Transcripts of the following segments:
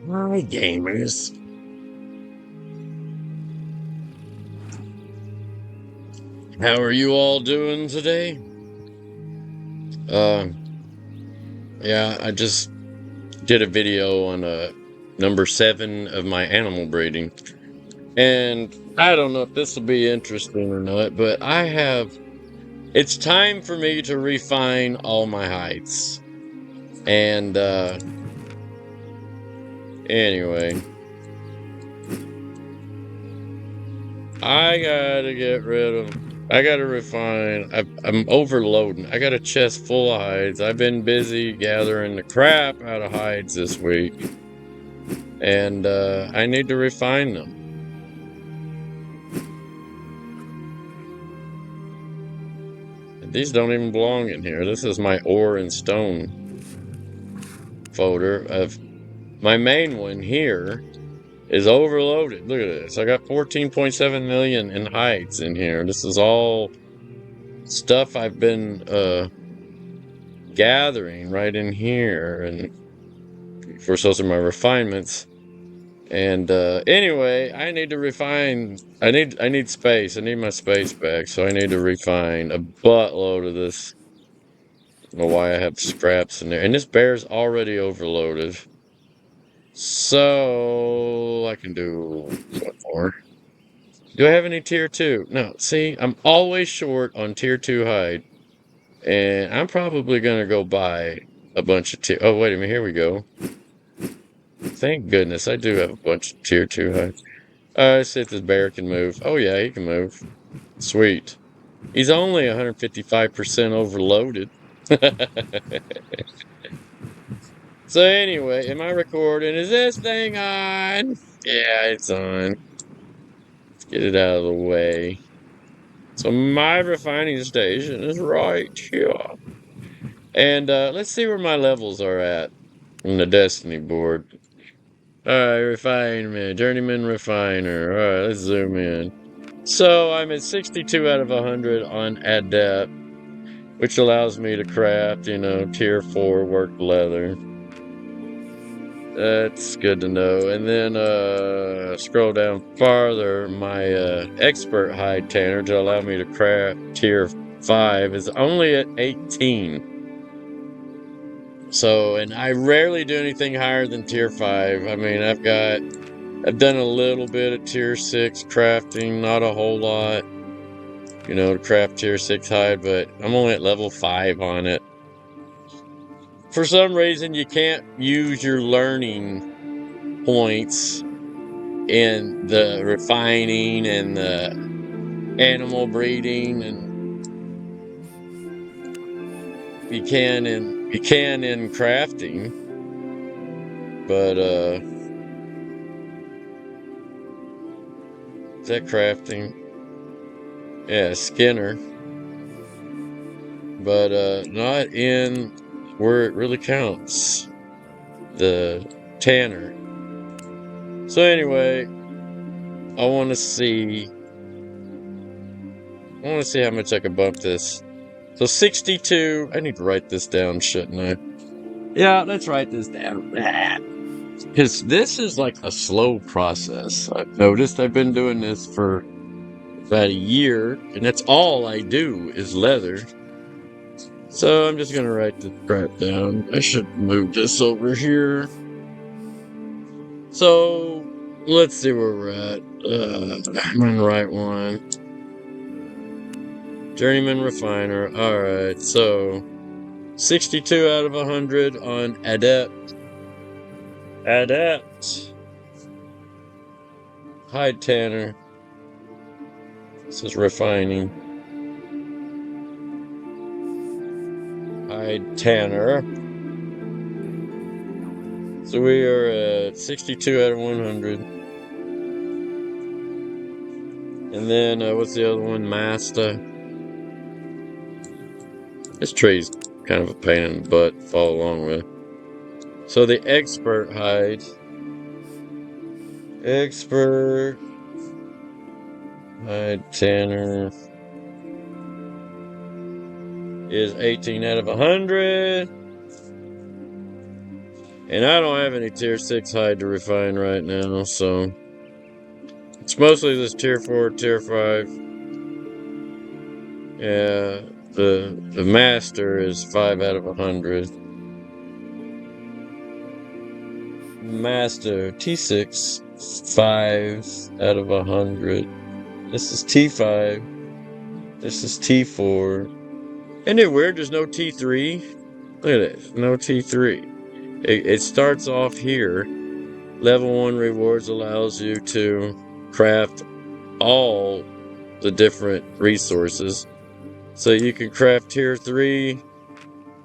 Hi, gamers. How are you all doing today? Uh, yeah, I just did a video on number 7 of my animal breeding. And I don't know if this will be interesting or not, but it's time for me to refine all my hides. And, anyway, I gotta refine. I'm overloading. I got a chest full of hides. I've been busy gathering the crap out of hides this week. And, I need to refine them. These don't even belong in here. This is my ore and stone folder of my main one here is overloaded. Look at this. I got 14.7 million in hides in here. This is all stuff I've been gathering right in here, and of course those are my refinements. And anyway, I need to refine. I need space. I need my space back, so I need to refine a buttload of this. I don't know why I have scraps in there, and this bear's already overloaded. So I can do one more. Do I have any tier 2? No. See, I'm always short on tier 2 hide. And I'm probably going to go buy a bunch of tier... Oh, wait a minute. Here we go. Thank goodness. I do have a bunch of tier 2 hide. Let's see if this bear can move. Oh, yeah, he can move. Sweet. He's only 155% overloaded. So anyway, am I recording? Is this thing on? Yeah, it's on. Let's get it out of the way. So my refining station is right here. And let's see where my levels are at on the Destiny board. Alright, refinement, journeyman refiner. Alright, let's zoom in. So I'm at 62 out of 100 on adept, which allows me to craft, tier 4 worked leather. That's good to know. And then scroll down farther, my expert hide tanner to allow me to craft tier 5 is only at 18. So, and I rarely do anything higher than tier 5. I mean, I've done a little bit of tier 6 crafting, not a whole lot, to craft tier 6 hide, but I'm only at level 5 on it. For some reason, you can't use your learning points in the refining and the animal breeding, and you can in crafting, but is that crafting? Yeah, Skinner, but not in where it really counts, the tanner. So anyway, I want to see how much I can bump this. So 62. I need to write this down, shouldn't I? Yeah, let's write this down. Because this is like a slow process. I've noticed I've been doing this for about a year, and that's all I do is leather. So I'm just going to write this crap down. I should move this over here. So let's see where we're at. I'm going to write one. Journeyman refiner. Alright, so 62 out of 100 on adept. Adept. Hide tanner. This is refining. Hide tanner. So we are at 62 out of 100. And then, what's the other one? Master. This tree's kind of a pain in the butt to follow along with. So the expert hide. Expert. Hide tanner. Is 18 out of 100. And I don't have any tier 6 hide to refine right now, so it's mostly this tier 4, tier 5. Yeah, the master is 5 out of 100. Master T6, 5 out of 100. This is T5. This is T4. Isn't it weird there's no T3? Look at it, no T3. It starts off here. Level 1 rewards allows you to craft all the different resources. So you can craft tier 3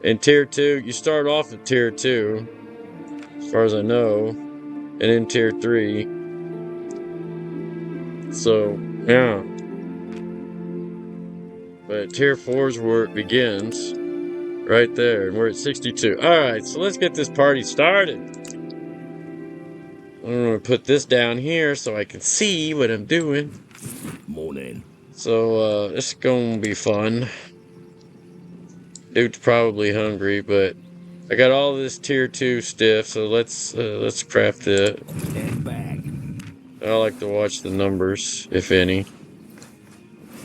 and tier 2. You start off at tier 2, as far as I know, and in tier 3. So, yeah. But tier 4 is where it begins. Right there. And we're at 62. Alright, so let's get this party started. I'm going to put this down here so I can see what I'm doing. Morning. So, this is going to be fun. Dude's probably hungry, but I got all this tier 2 stuff, so let's craft it. I like to watch the numbers, if any.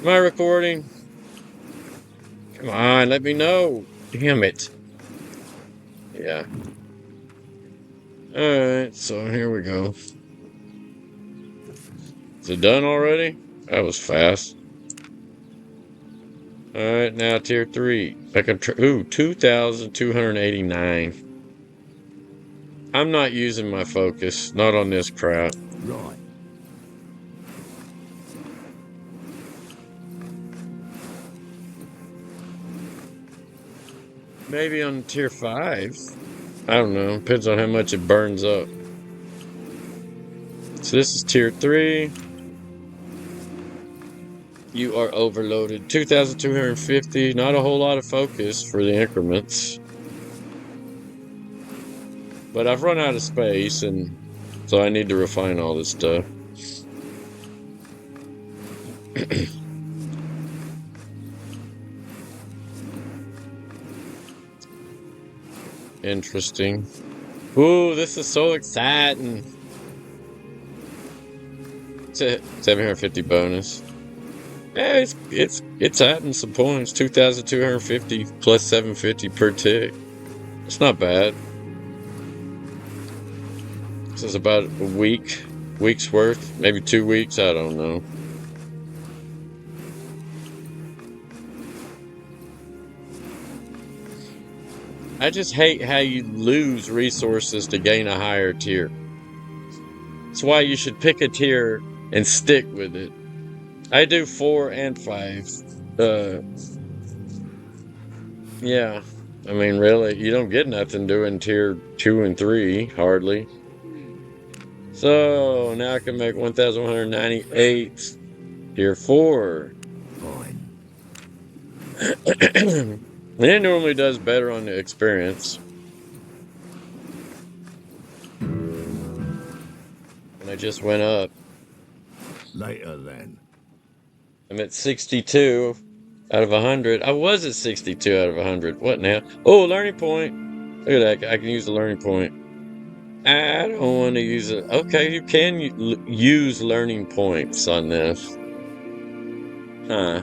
Am I recording? Come on, let me know. Damn it. Yeah. Alright, so here we go. Is it done already? That was fast. Alright, now tier 3. I can ooh, 2,289. I'm not using my focus. Not on this crap. Right. Maybe on tier 5. I don't know. Depends on how much it burns up. So this is tier 3. You are overloaded. 2,250. Not a whole lot of focus for the increments. But I've run out of space, and so I need to refine all this stuff. Interesting. Ooh, this is so exciting. It's a 750 bonus. Yeah, it's adding some points. 2,250 plus 750 per tick. It's not bad. This is about a week's worth, maybe 2 weeks. I don't know. I just hate how you lose resources to gain a higher tier. That's why you should pick a tier and stick with it. I do 4 and 5. Yeah. I mean, really, you don't get nothing doing tier 2 and 3, hardly. So, now I can make 1,198 tier 4. Fine. And it normally does better on the experience. And I just went up. Later then. I'm at 62 out of 100. I was at 62 out of 100. What now? Oh, learning point. Look at that. I can use the learning point. I don't want to use it. Okay, you can use learning points on this. Huh.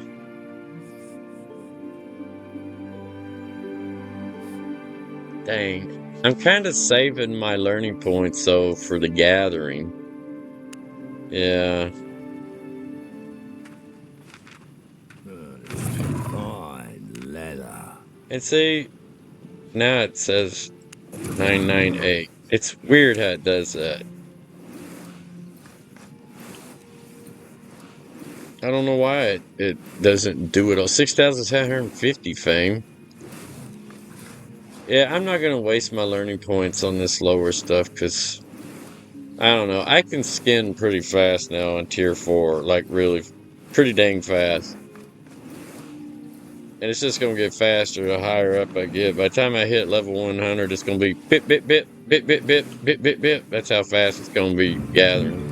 Dang. I'm kind of saving my learning points, though, for the gathering. Yeah. Fine leather. And see, now it says 998. It's weird how it does that. I don't know why it doesn't do it all. 6,750 fame. Yeah, I'm not going to waste my learning points on this lower stuff because, I don't know, I can skin pretty fast now on tier 4. Like, really, pretty dang fast. And it's just going to get faster the higher up I get. By the time I hit level 100, it's going to be bit, bit, bit, bit, bit, bit, bit, bit, bit. That's how fast it's going to be gathering.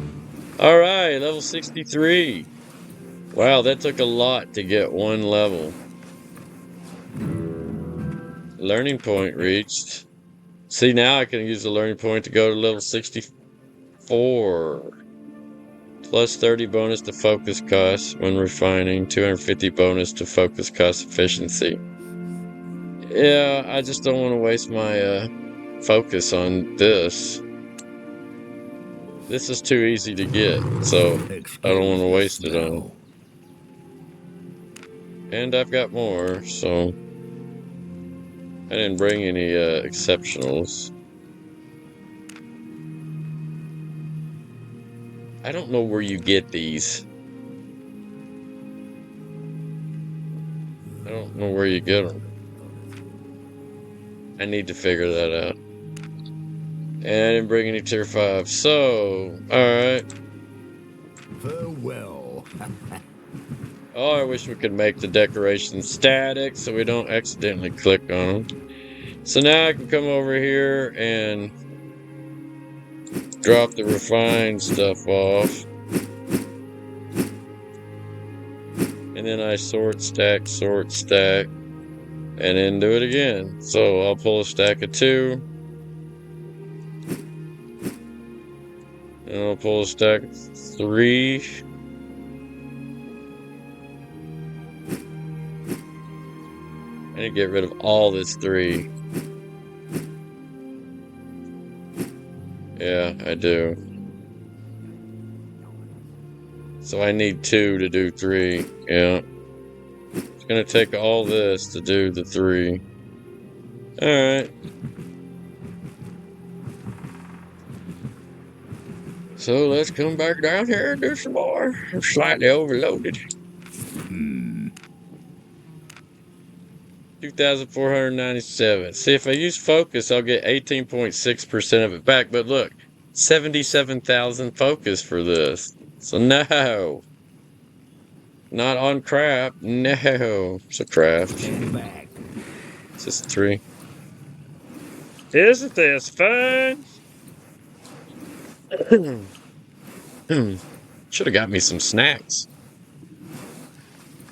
All right, level 63. Wow, that took a lot to get one level. Learning point reached. See, now I can use the learning point to go to level 64. Plus 30 bonus to focus cost when refining. 250 bonus to focus cost efficiency. Yeah, I just don't want to waste my focus on this. This is too easy to get, so I don't want Excuse to the waste it on. smell. And I've got more, so I didn't bring any exceptionals. I don't know where you get these. I don't know where you get them. I need to figure that out. And I didn't bring any tier 5, so alright. Farewell. Oh, I wish we could make the decorations static so we don't accidentally click on them. So now I can come over here and drop the refined stuff off. And then I sort, stack, and then do it again. So I'll pull a stack of 2. And I'll pull a stack of 3. I need to get rid of all this 3. Yeah, I do. So I need 2 to do 3. Yeah. It's gonna take all this to do the 3. Alright. So let's come back down here and do some more. I'm slightly overloaded. 2,497. See, if I use focus, I'll get 18.6% of it back. But look, 77,000 focus for this. So no. Not on craft. No. It's a craft. Stand back. It's just 3. Isn't this fun? Should have got me some snacks.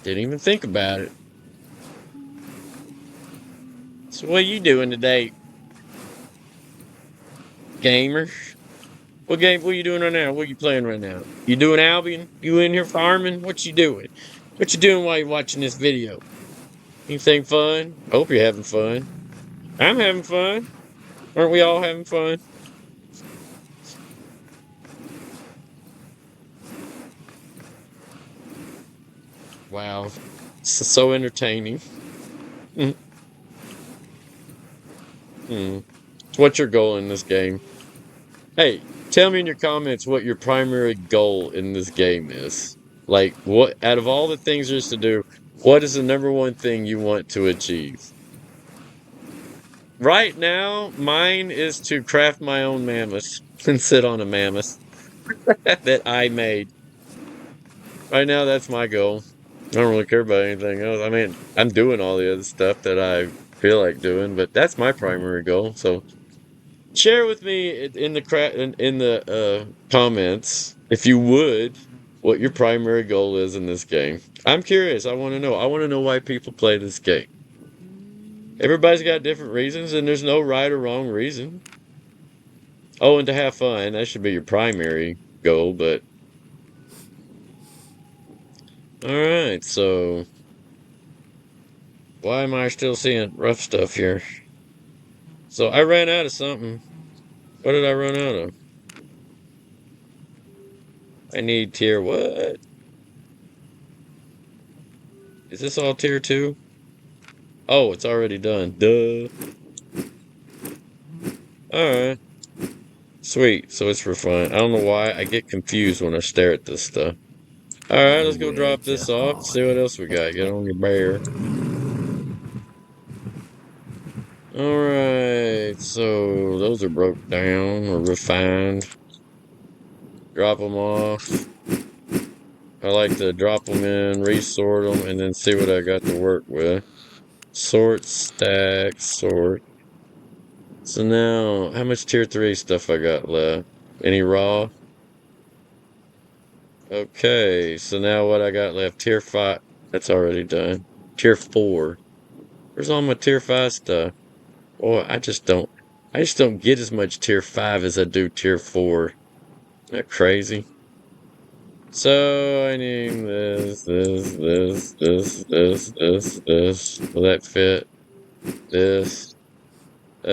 Didn't even think about it. So what are you doing today, gamer? What are you doing right now? What are you playing right now? You doing Albion? You in here farming? What you doing? What you doing while you're watching this video? Anything fun? Hope you're having fun. I'm having fun. Aren't we all having fun? Wow. This is so entertaining. Mm. Mm. What's your goal in this game? Hey, tell me in your comments what your primary goal in this game is. Like, what out of all the things there's to do, what is the number one thing you want to achieve? Right now, mine is to craft my own mammoth and sit on a mammoth that I made. Right now, that's my goal. I don't really care about anything else. I mean, I'm doing all the other stuff that I feel like doing, but that's my primary goal. So share with me in the comments, if you would, what your primary goal is in this game. I'm curious. I want to know. I want to know why people play this game. Everybody's got different reasons, and there's no right or wrong reason. Oh, and to have fun. That should be your primary goal, but alright, so why am I still seeing rough stuff here? So I ran out of something. What did I run out of? I need tier what? Is this all tier 2? Oh, it's already done. Duh. Alright. Sweet. So it's for fun. I don't know why. I get confused when I stare at this stuff. Alright, let's go Nowhere drop to this off. See what hide. else we got. Get on your bear. Alright, so those are broke down or refined. Drop them off. I like to drop them in, resort them, and then see what I got to work with. Sort, stack, sort. So now, how much tier 3 stuff I got left? Any raw? Okay, so now what I got left? Tier 5. That's already done. Tier 4. Where's all my tier 5 stuff? Boy, I just don't. I just don't get as much tier 5 as I do tier 4. Isn't that crazy? So I need this. Will that fit? This. La,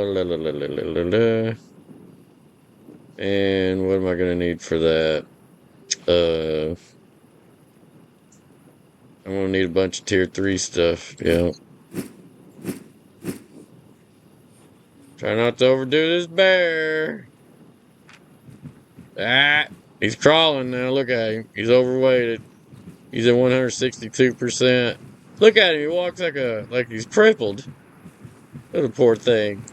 la, la, la, la, la, la. And what am I gonna need for that? I'm gonna need a bunch of tier 3 stuff. Yeah. Try not to overdo this bear. Ah, he's crawling now. Look at him. He's overweighted. He's at 162%. Look at him. He walks like he's crippled. What a poor thing.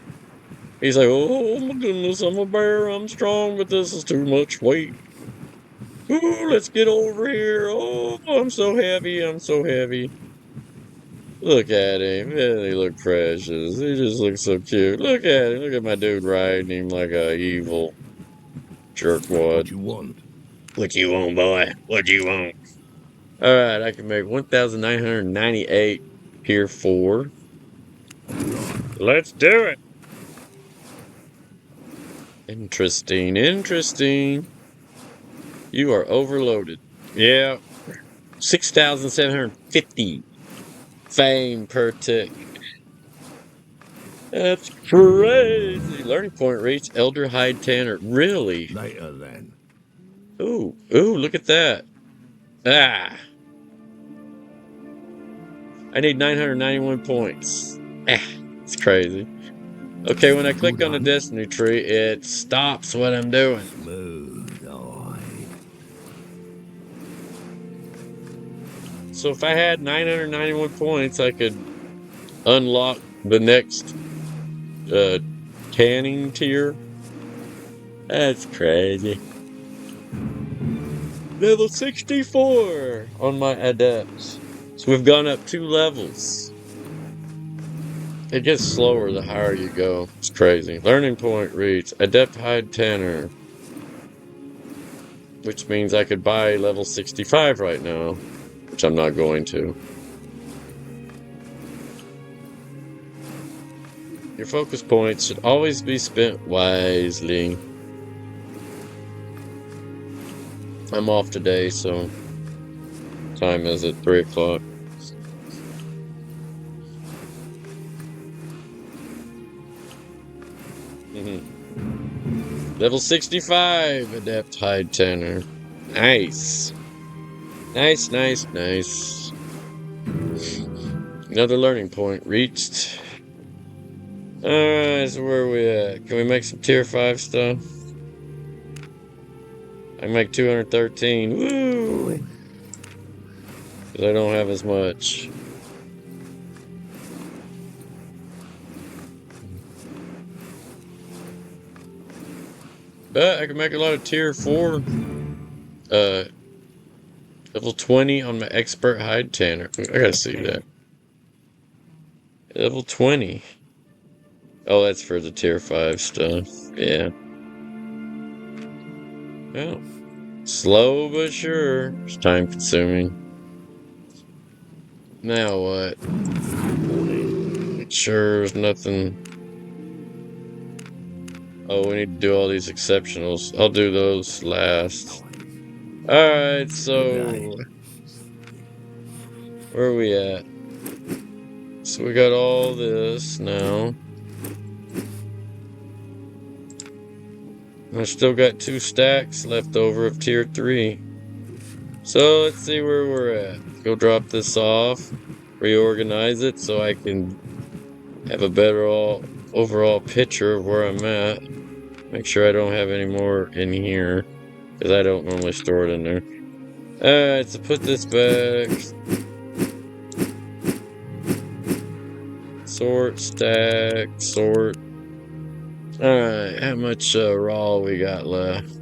He's like, oh my goodness, I'm a bear. I'm strong, but this is too much weight. Ooh, let's get over here. Oh, I'm so heavy. I'm so heavy. Look at him. Yeah, he look precious. He just looks so cute. Look at him. Look at my dude riding him like a evil jerkwad. What you want? What you want, boy? What you want? Alright, I can make 1,998 tier 4. Let's do it! Interesting, interesting. You are overloaded. Yeah. 6,750 fame per tick. That's crazy. Learning point reached. Elder Hide Tanner. Really? Later then. Ooh, look at that. Ah. I need 991 points. It's crazy. Okay, when I click on the destiny tree, it stops what I'm doing. Smooth-eyed. So if I had 991 points, I could unlock the next tanning tier. That's crazy. Level 64 on my adepts. So we've gone up 2 levels. It gets slower the higher you go. It's crazy. Learning point reached. Adept Hide Tanner. Which means I could buy level 65 right now. Which I'm not going to. Your focus points should always be spent wisely. I'm off today, so time is at 3 o'clock. Level 65, Adept Hide Tanner. Nice. Nice. Another learning point reached. Alright, so where are we at? Can we make some tier 5 stuff? I make 213. Woo! Because I don't have as much. But I can make a lot of tier 4. Level 20 on my expert hide tanner. I gotta see that. Level 20. Oh, that's for the tier 5 stuff. Yeah. Well, slow but sure. It's time consuming. Now what? Sure, there's nothing. Oh, we need to do all these exceptionals. I'll do those last. Alright, so where are we at? So we got all this now. I still got 2 stacks left over of tier 3. So let's see where we're at. Go drop this off, reorganize it so I can have a better overall picture of where I'm at. Make sure I don't have any more in here, because I don't normally store it in there. Alright, so put this back. Sort, stack, sort. Alright, how much raw we got left?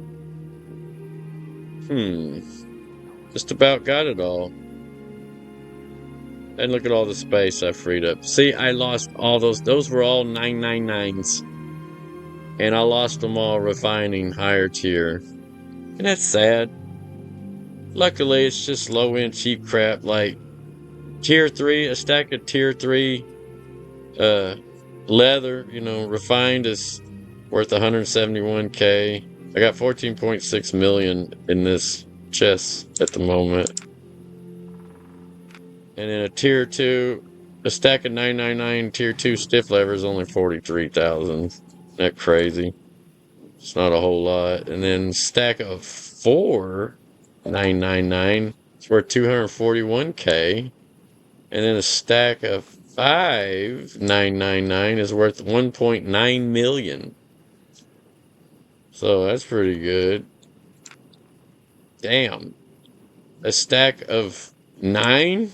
Just about got it all. And look at all the space I freed up. See, I lost all those. Those were all 999s. And I lost them all refining higher tier. And that's sad. Luckily, it's just low-end cheap crap like tier 3, a stack of tier 3 Leather, you know, refined is worth 171K. I got 14.6 million in this chest at the moment. And in a tier 2, a stack of 999 tier 2 stiff leather is only 43,000. That crazy. It's not a whole lot. And then stack of 4 999 it's worth 241K. And then a stack of 5 999 is worth 1.9 million. So that's pretty good. Damn. A stack of 9?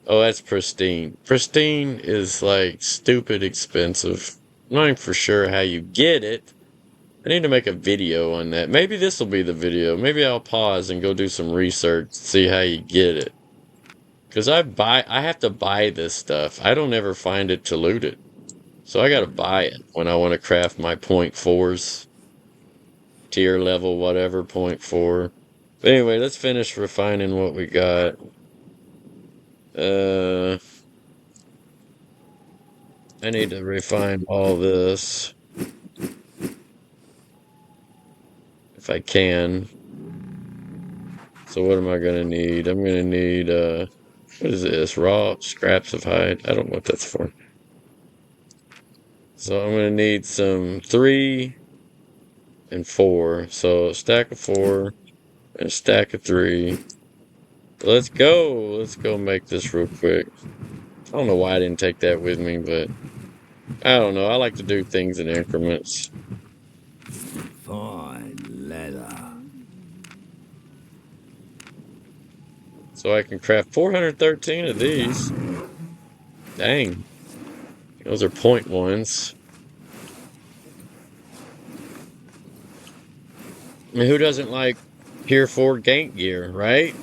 Oh, that's Prestine. Prestine is like stupid expensive. I'm not even for sure how you get it. I need to make a video on that. Maybe this will be the video. Maybe I'll pause and go do some research, see how you get it. Because I have to buy this stuff. I don't ever find it to loot it. So I gotta buy it when I want to craft my .4s. Tier level, whatever, .4. But anyway, let's finish refining what we got. I need to refine all this. If I can. So what am I gonna need? I'm gonna need, what is this? Raw scraps of hide? I don't know what that's for. So I'm gonna need some 3 and 4. So a stack of 4 and a stack of 3. Let's go. Let's go make this real quick. I don't know why I didn't take that with me, but I don't know. I like to do things in increments. Fine leather. So I can craft 413 of these. Dang. Those are .1s. I mean, who doesn't like tier 4 gank gear, right?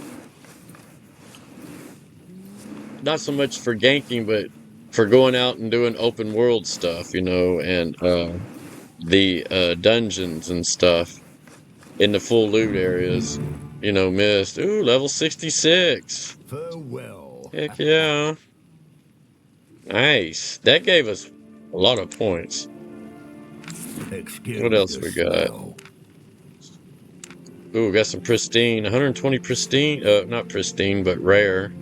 Not so much for ganking, but for going out and doing open world stuff, you know, and the dungeons and stuff in the full loot areas. You know, mist. Ooh, level 66. Farewell. Heck yeah. Nice. That gave us a lot of points. Excuse What else we got? smell. Ooh, we got some pristine. 120 pristine. Not pristine, but rare.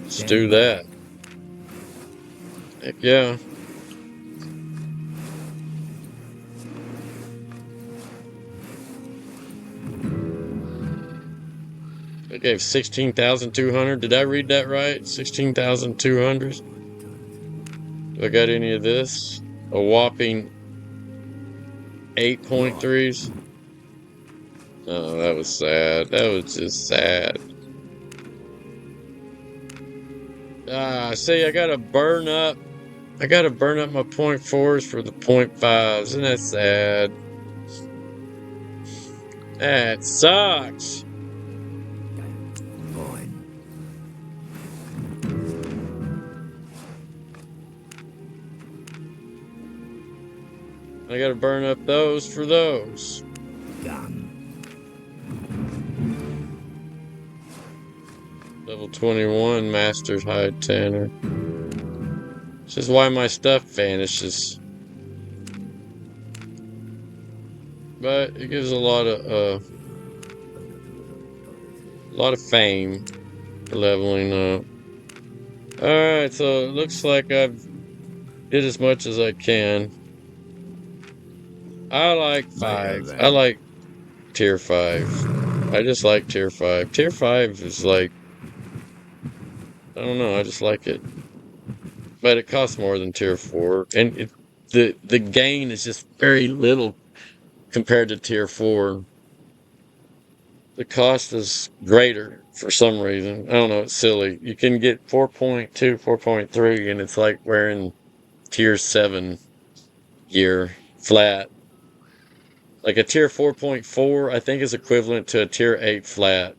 Let's do that. Heck yeah. It gave 16,200. Did I read that right? 16,200. Do I got any of this? A whopping 8.3s. Oh, that was sad. That was just sad. See, I gotta burn up. I gotta burn up my .4s for the .5s. Isn't that sad? That sucks. Fine. I gotta burn up those for those. Done. Level 21 Master's Hide Tanner. This is why my stuff vanishes. But it gives a lot of fame for leveling up. Alright, so it looks like I've did as much as I can. I like 5. I like tier 5. I just like tier 5. Tier 5 is like, I don't know, I just like it. But it costs more than tier 4. And the gain is just very little compared to tier 4. The cost is greater for some reason. I don't know, it's silly. You can get 4.2, 4.3, and it's like wearing tier 7 gear flat. Like a tier 4.4, I think is equivalent to a tier 8 flat.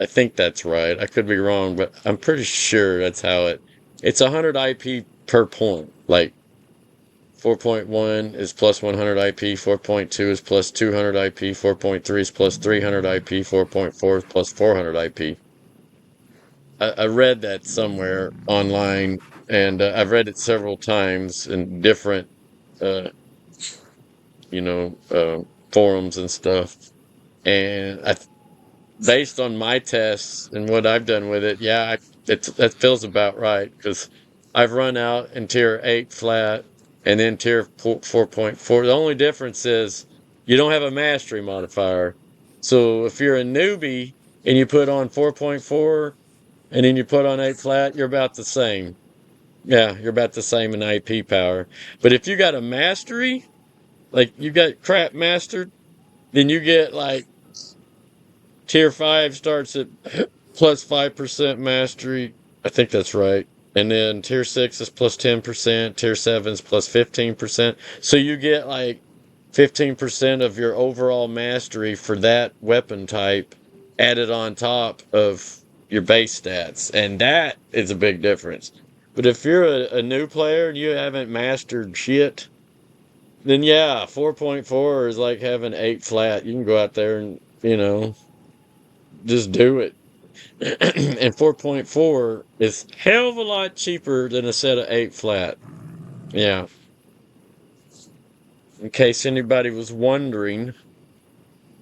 I think that's right. I could be wrong, but I'm pretty sure that's how it's 100 IP per point. Like 4.1 is plus 100 IP, 4.2 is plus 200 IP, 4.3 is plus 300 IP, 4.4 is plus 400 IP. I read that somewhere online and I've read it several times in different, uh, you know, forums and stuff. And based on my tests and what I've done with it, yeah, that feels about right because I've run out in tier 8 flat and then tier 4.4. The only difference is you don't have a mastery modifier. So if you're a newbie and you put on 4.4 and then you put on 8 flat, you're about the same. Yeah, you're about the same in IP power. But if you got a mastery, like you got crap mastered, then you get like tier 5 starts at plus 5% mastery. I think that's right. And then tier 6 is plus 10%, tier 7 is plus 15%. So you get like 15% of your overall mastery for that weapon type added on top of your base stats. And that is a big difference. But if you're a new player and you haven't mastered shit, then yeah, 4.4 is like having 8 flat. You can go out there and, just do it. And 4.4 is hell of a lot cheaper than a set of 8 flat. Yeah. In case anybody was wondering.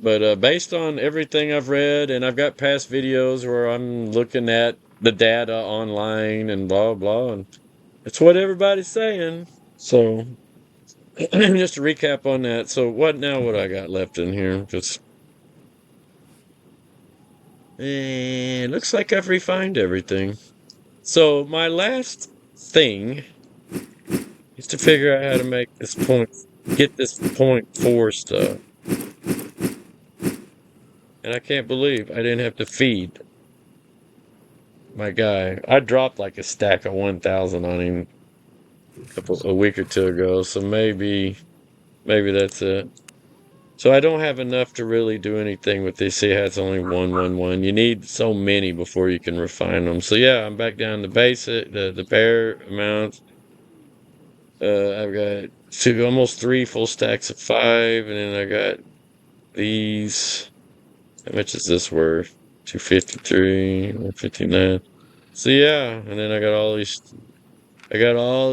But based on everything I've read, and I've got past videos where I'm looking at the data online and blah, blah, and it's what everybody's saying. So, just to recap on that. So, what I got left in here? Just, looks like I've refined everything. So, my last thing is to figure out how to make get this 0.4 stuff. And I can't believe I didn't have to feed my guy. I dropped like a stack of 1,000 on him a week or two ago, so maybe that's it. So I don't have enough to really do anything with this. See, it has only 111. You need so many before you can refine them. So yeah, I'm back down to basic, the bare amount. I've got almost 3 full stacks of 5, and then I got these. How much is this worth? 253, 159. So yeah, and then I got all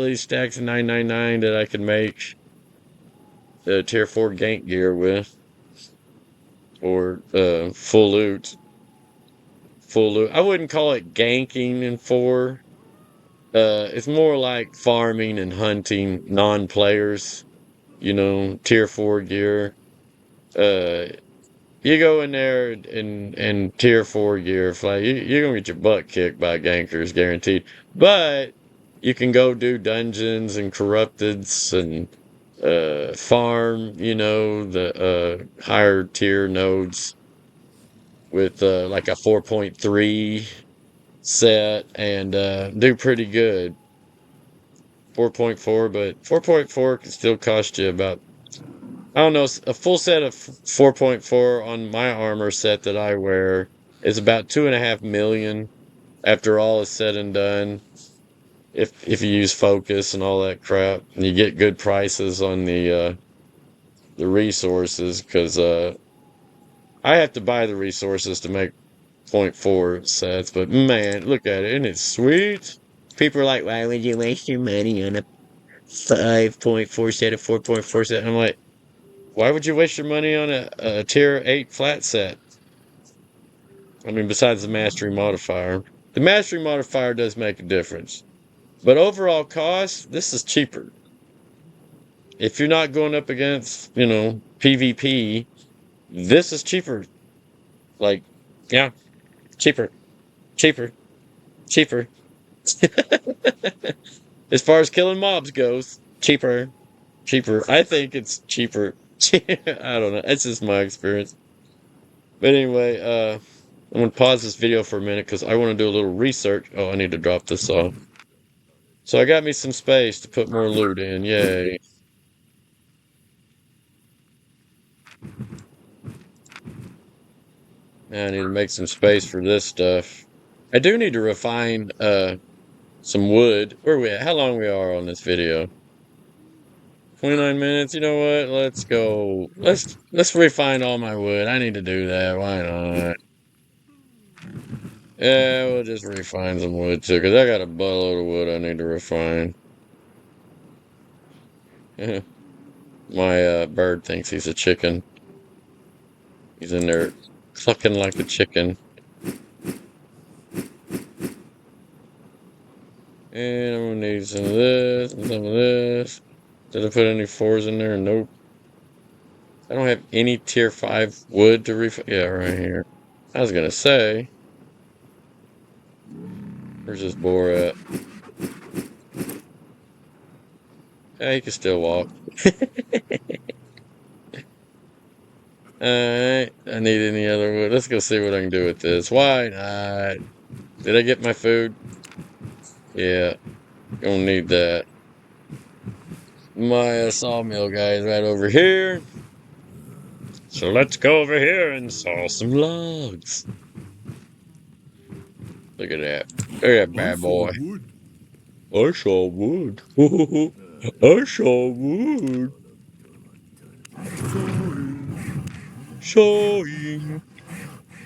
these stacks of 999 that I can make the tier 4 gank gear with, or full loot. Full loot. I wouldn't call it ganking in 4. It's more like farming and hunting non-players, tier 4 gear. Uh, You go in there and tier 4 gear, like you're gonna get your butt kicked by gankers, guaranteed. But you can go do dungeons and corrupteds and farm, the higher tier nodes with like a 4.3 set and do pretty good. 4.4, but 4.4 can still cost you about, I don't know, a full set of 4.4 on my armor set that I wear is about 2.5 million after all is said and done. If you use focus and all that crap, and you get good prices on the resources, because I have to buy the resources to make point 0.4 sets. But man, look at it, isn't it sweet? People are like, "Why would you waste your money on a 5.4 set, a 4.4 set?" I'm like, why would you waste your money on a tier 8 flat set? I mean, besides the mastery modifier. The mastery modifier does make a difference. But overall cost, this is cheaper. If you're not going up against, PvP, this is cheaper. Like, yeah, cheaper, cheaper, cheaper. As far as killing mobs goes, cheaper, cheaper. I think it's cheaper. I don't know. It's just my experience. But anyway, I'm gonna pause this video for a minute because I want to do a little research. Oh, I need to drop this off. So I got me some space to put more loot in. Yay. Now I need to make some space for this stuff. I do need to refine some wood. Where are we at? How long we are on this video? 29 minutes. You know what? Let's go. Let's refine all my wood. I need to do that. Why not? Yeah, we'll just refine some wood too, because I got a buttload of wood I need to refine. My bird thinks he's a chicken. He's in there clucking like a chicken. And I'm gonna need some of this and some of this. Did I put any 4s in there? Nope. I don't have any tier 5 wood to refine. Yeah, right here. I was gonna say, where's this boar at? Yeah, he can still walk. Alright, I need any other wood. Let's go see what I can do with this. Why not? Did I get my food? Yeah, gonna need that. My sawmill guy is right over here. So let's go over here and saw some logs. Look at that. Look at that bad boy. Wood. I saw wood. I saw wood. Sawing.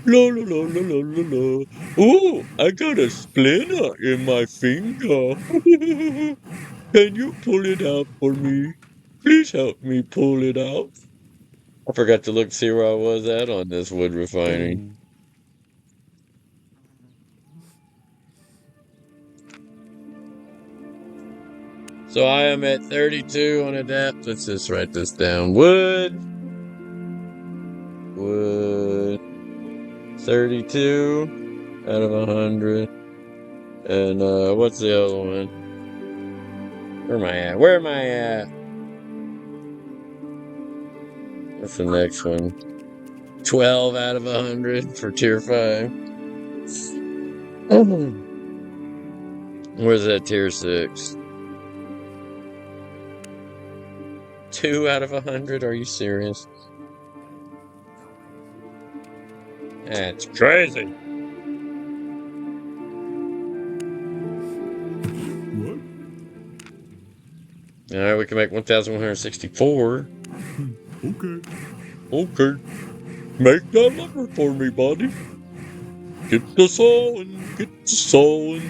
La la la la la la la. Oh, I got a splinter in my finger. Can you pull it out for me? Please help me pull it out. I forgot to look see where I was at on this wood refining. So I am at 32 on adapt. Let's just write this down. Wood. 32 out of 100. And what's the other one? Where am I at? Where am I at? What's the next one? 12 out of 100 for tier 5. Where's that tier 6? 2 out of 100? Are you serious? That's crazy. What? Alright, we can make 1,164. Okay. Okay. Make that lumber for me, buddy. Get the sawing. Get the sawing.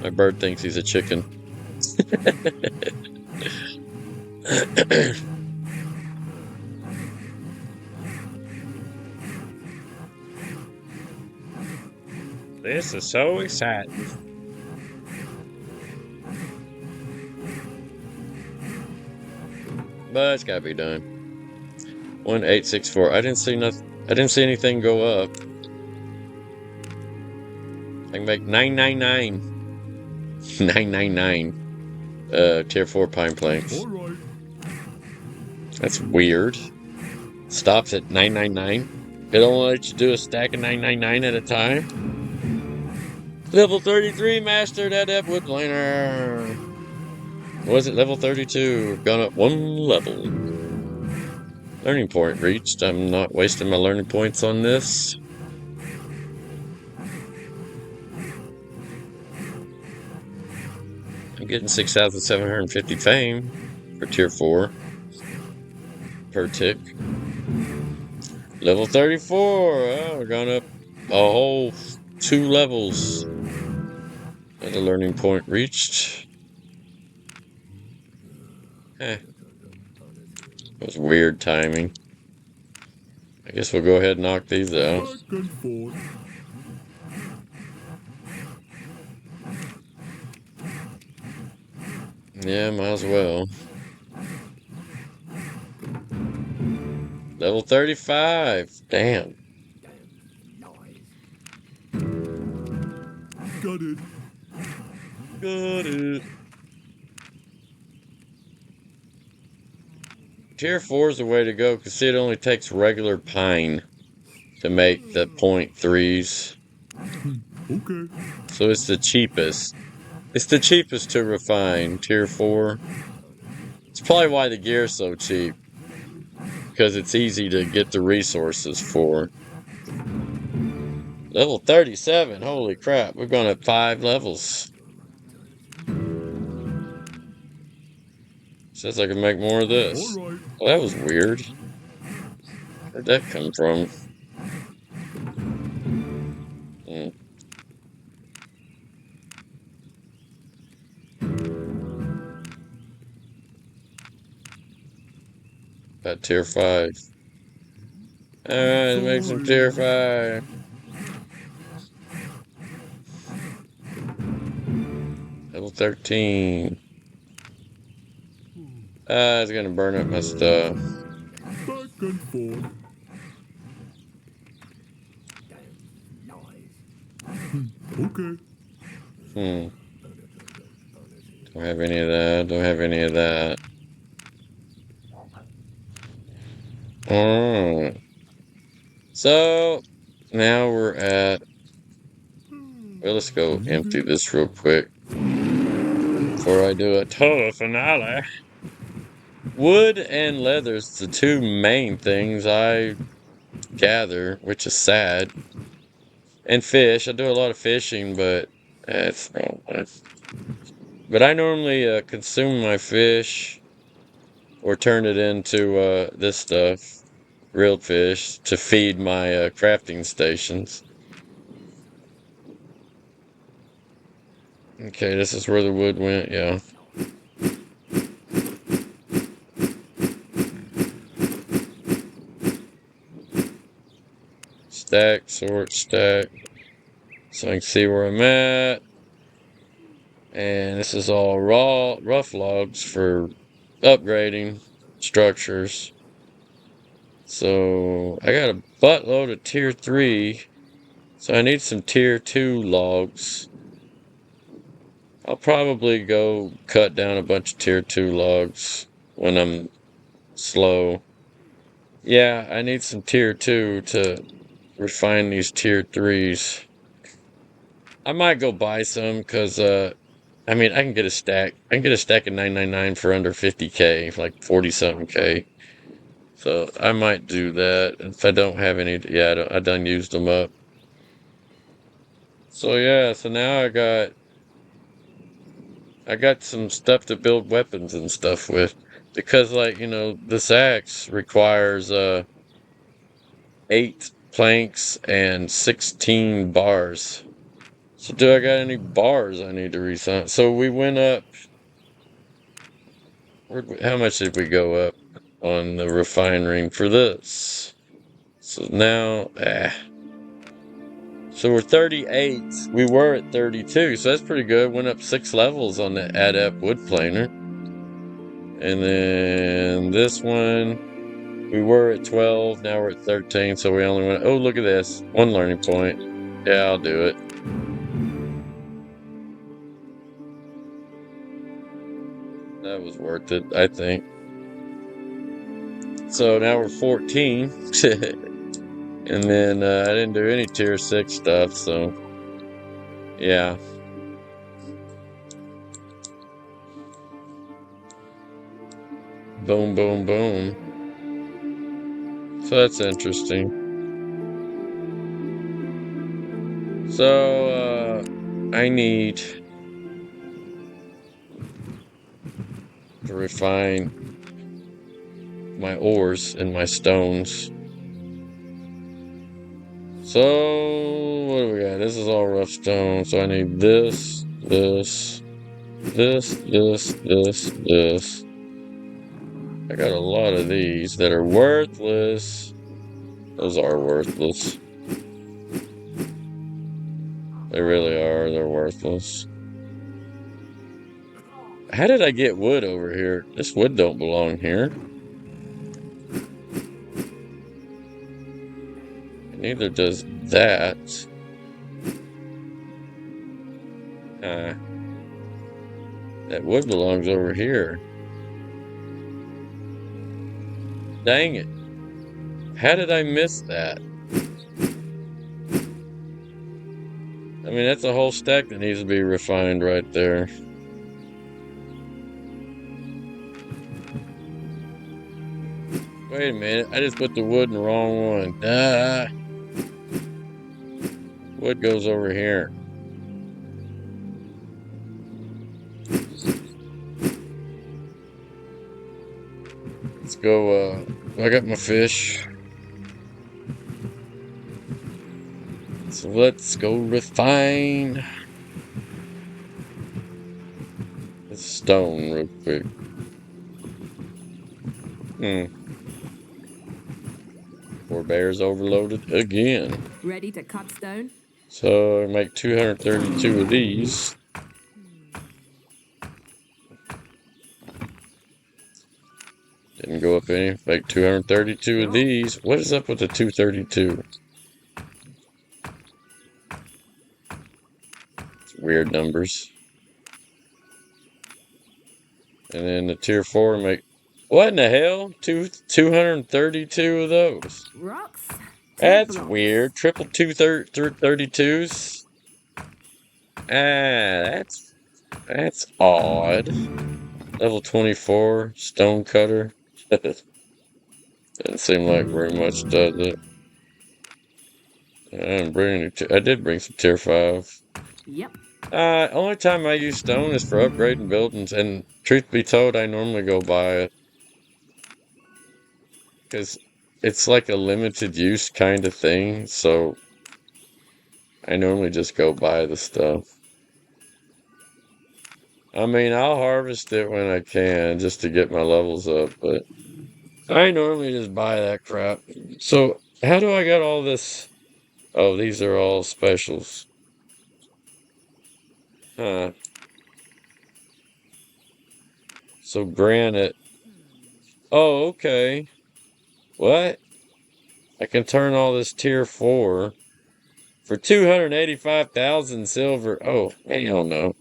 My bird thinks he's a chicken. This is so exciting. But it's gotta be done. 1864. I didn't see nothing. I didn't see anything go up. I can make 999. 999. Tier 4 pine planks. All right. That's weird. Stops at 999. It only lets you do a stack of 999 at a time. Level 33 mastered adept wood planer. Was it level 32? Gone up 1 level. Learning point reached. I'm not wasting my learning points on this. I'm getting 6,750 fame for tier 4 per tick. Level 34. Oh, we're gone up a whole 2 levels. Another learning point reached. That was weird timing. I guess we'll go ahead and knock these out. Back and forth. Yeah, might as well. Level 35. Damn. Got it. Got it. Tier 4 is the way to go, because see, it only takes regular pine to make the 0.3s. Okay. So it's the cheapest. It's the cheapest to refine, tier 4. It's probably why the gear's so cheap. Because it's easy to get the resources for. Level 37. Holy crap. We're going up 5 levels. Says I can make more of this. All right. Well, that was weird. Where'd that come from? Hmm. Got tier 5. Alright, make some tier Sorry. 5. Level 13. It's gonna burn up my stuff. Back and forth. Okay. Hmm. Don't have any of that. Don't have any of that. Alright. So, now we're at... Well, let's go empty Leaving. this real quick before I do a total finale. Wood and leather's the two main things I gather, which is sad. And fish. I do a lot of fishing, but it's not. But I normally consume my fish or turn it into this stuff, real fish, to feed my crafting stations. Okay, this is where the wood went, yeah. Stack, sort, stack. So I can see where I'm at. And this is all rough logs for upgrading structures. So I got a buttload of tier 3. So I need some tier 2 logs. I'll probably go cut down a bunch of tier 2 logs when I'm slow. Yeah, I need some tier 2 to refine these tier 3s. I might go buy some because I mean I can get a stack. I can get a stack of 999 for under 50k, like 40 something k. So I might do that if I don't have any. Yeah, I done used them up. So yeah, so now I got some stuff to build weapons and stuff with because like, you know, this axe requires 8 planks and 16 bars. So do I got any bars I need to resign? So we went up how much did we go up on the refinery for this? So now so we're 38. We were at 32, so that's pretty good. Went up 6 levels on the adept wood planer. And then this one, we were at 12, now we're at 13, so we only went, oh, look at this. 1 learning point. Yeah, I'll do it. That was worth it, I think. So now we're 14. And then I didn't do any tier 6 stuff, so yeah. Boom, boom, boom. So that's interesting. So, I need to refine my ores and my stones. So, what do we got? This is all rough stone. So I need this, this, this, this, this, this. I got a lot of these that are worthless. Those are worthless. They really are. They're worthless. How did I get wood over here? This wood don't belong here. Neither does that. That wood belongs over here. Dang it. How did I miss that? I mean, that's a whole stack that needs to be refined right there. Wait a minute. I just put the wood in the wrong one. Ah. Wood goes over here. Let's go, I got my fish. So let's go refine this stone real quick. Poor bear's overloaded again. Ready to cut stone? So I make 232 of these. Didn't go up any. Make 232 of these. What is up with the 232? It's weird numbers. And then the tier 4 make... What in the hell? 232 of those. Rocks. That's weird. Triple 232s. That's odd. Level 24 stone cutter. Doesn't seem like very much, does it? I did bring some tier 5. Yep. Only time I use stone is for upgrading buildings, and truth be told, I normally go buy it. Because it's like a limited use kind of thing, so I normally just go buy the stuff. I mean, I'll harvest it when I can just to get my levels up, but I normally just buy that crap. So, how do I get all this? Oh, these are all specials. Huh. So, granite. Oh, okay. What? I can turn all this tier 4 for 285,000 silver. Oh, hell no.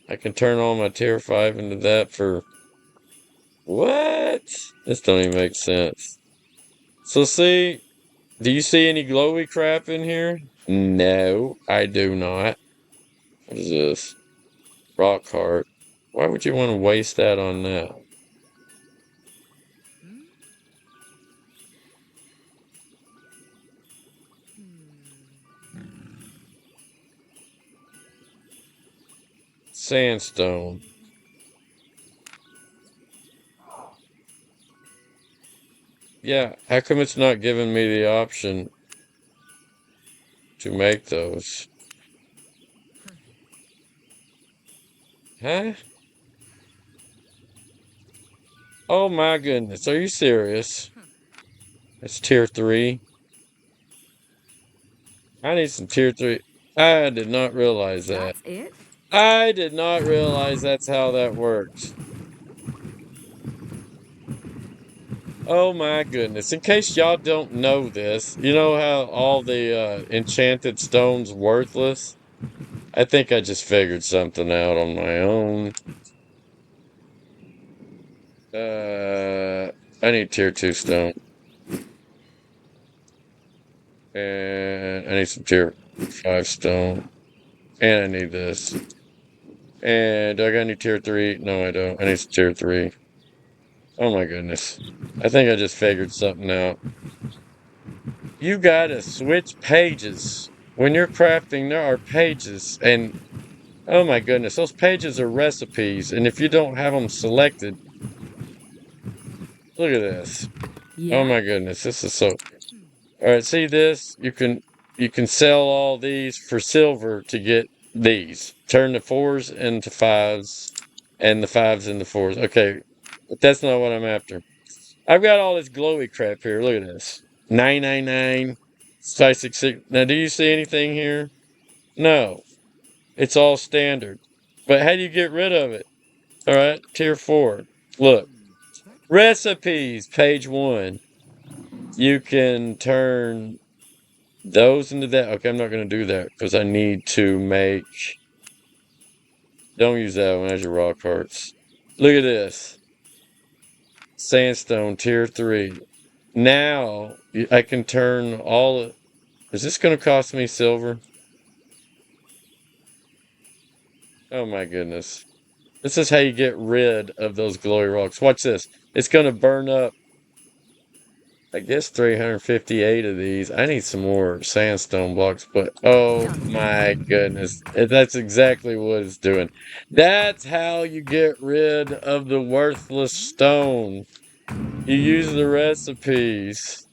I can turn all my tier 5 into that for... What? This don't even make sense. So see, do you see any glowy crap in here? No, I do not. What is this? Rock heart. Why would you want to waste that on that? Sandstone. Yeah, how come it's not giving me the option to make those? Huh? Oh my goodness, are you serious? It's tier 3. I need some tier 3. I did not realize that. That's it? I did not realize that's how that works. Oh my goodness. In case y'all don't know this, you know how all the enchanted stones worthless? I think I just figured something out on my own. I need tier 2 stone. And I need some tier 5 stone. And I need this. And do I got any tier 3? No, I don't. I need some tier 3. Oh my goodness. I think I just figured something out. You gotta switch pages. When you're crafting, there are pages. And oh my goodness, those pages are recipes. And if you don't have them selected, look at this. Yeah. Oh my goodness, this is so... Alright, see this? You can sell all these for silver to get these. Turn the 4s into 5s and the 5s into 4s. Okay, but that's not what I'm after. I've got all this glowy crap here. Look at this. 999, 566. Now, do you see anything here? No. It's all standard. But how do you get rid of it? All right, tier 4. Look. Recipes, page 1. You can turn those into that. Okay, I'm not going to do that because I need to make... Don't use that one as your rock hearts. Look at this. Sandstone, tier 3. Now, I can turn all... Is this going to cost me silver? Oh my goodness. This is how you get rid of those glowy rocks. Watch this. It's going to burn up I guess 358 of these. I need some more sandstone blocks, but oh my goodness. That's exactly what it's doing. That's how you get rid of the worthless stone. You use the recipes.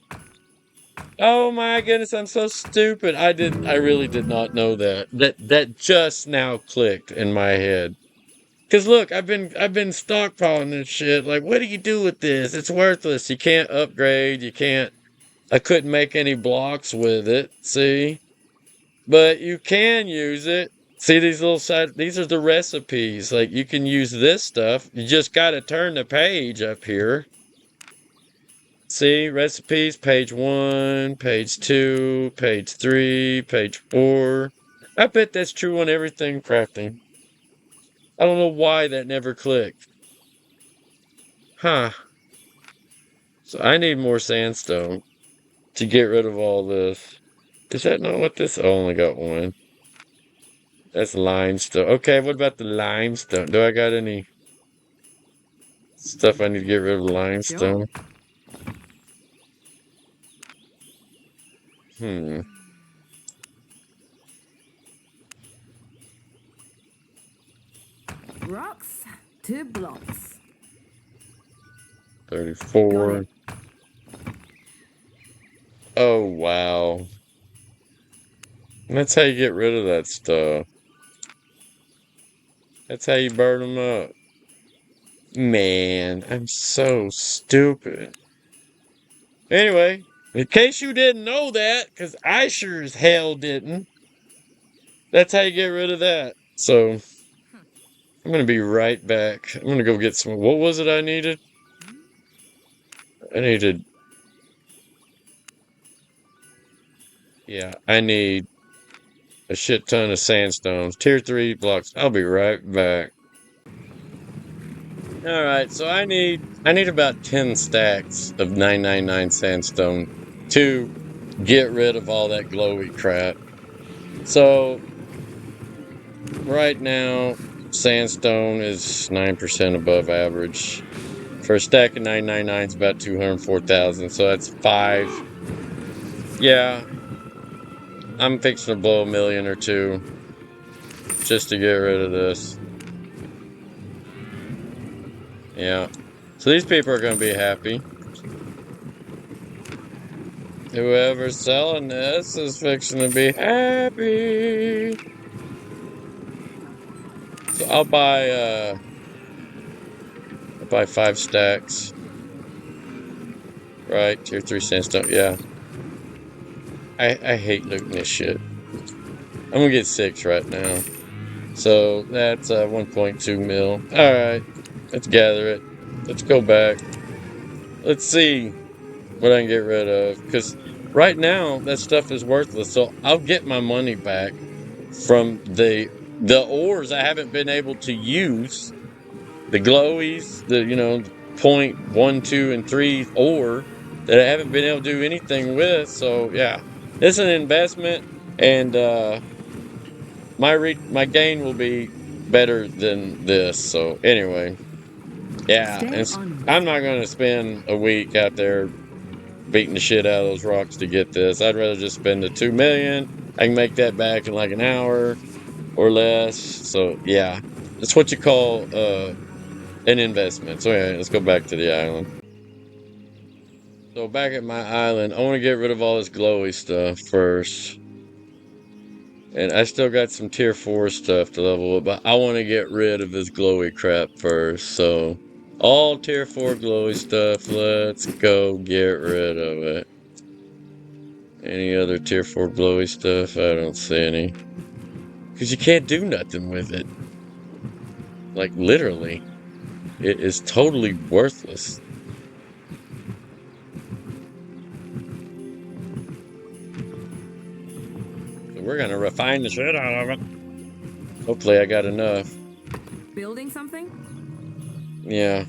Oh my goodness, I'm so stupid. I really did not know that. That just now clicked in my head. Cause look, I've been stockpiling this shit. Like, what do you do with this? It's worthless. You can't upgrade. You can't. I couldn't make any blocks with it. See, but you can use it. See these little side. These are the recipes. Like you can use this stuff. You just got to turn the page up here. See recipes, page 1, page 2, page 3, page 4. I bet that's true on everything crafting. I don't know why that never clicked. Huh. So I need more sandstone to get rid of all this. Is that not what this? I only got one. That's limestone. Okay, what about the limestone? Do I got any stuff I need to get rid of limestone? Hmm. Rocks to blocks. 34. Oh, wow. That's how you get rid of that stuff. That's how you burn them up. Man, I'm so stupid. Anyway, in case you didn't know that, because I sure as hell didn't, that's how you get rid of that. So, I'm going to be right back. I'm going to go get some. What was it I needed? I needed. Yeah, I need a shit ton of sandstones. Tier 3 blocks. I'll be right back. Alright, so I need about 10 stacks of 999 sandstone to get rid of all that glowy crap. So right now, sandstone is 9% above average. For a stack of 999 is about 204,000, so that's 5. Yeah, I'm fixing to blow $1 million or $2 just to get rid of this. Yeah. So these people are going to be happy. Whoever's selling this is fixing to be happy. So I'll buy 5 stacks. Right, tier 3 sandstone. Yeah. I hate looting this shit. I'm gonna get 6 right now. So that's 1.2 mil. Alright. Let's gather it. Let's go back. Let's see what I can get rid of. Because right now that stuff is worthless. So I'll get my money back from the ores I haven't been able to use. The glowies, the 0.1, 2, and 3 ore that I haven't been able to do anything with. So yeah, it's an investment, and my gain will be better than this. So anyway, yeah, and I'm not going to spend a week out there beating the shit out of those rocks to get this. I'd rather just spend the 2 million. I can make that back in like an hour or less. So yeah, that's what you call an investment. So anyway, let's go back to the island. So back at my island, I want to get rid of all this glowy stuff first. And I still got some tier 4 stuff to level up, but I want to get rid of this glowy crap first. So all tier 4 glowy stuff, let's go get rid of it. Any other tier 4 glowy stuff? I don't see any. Because you can't do nothing with it. Like literally. It is totally worthless. We're gonna refine the shit out of it. Hopefully I got enough. Building something? Yeah.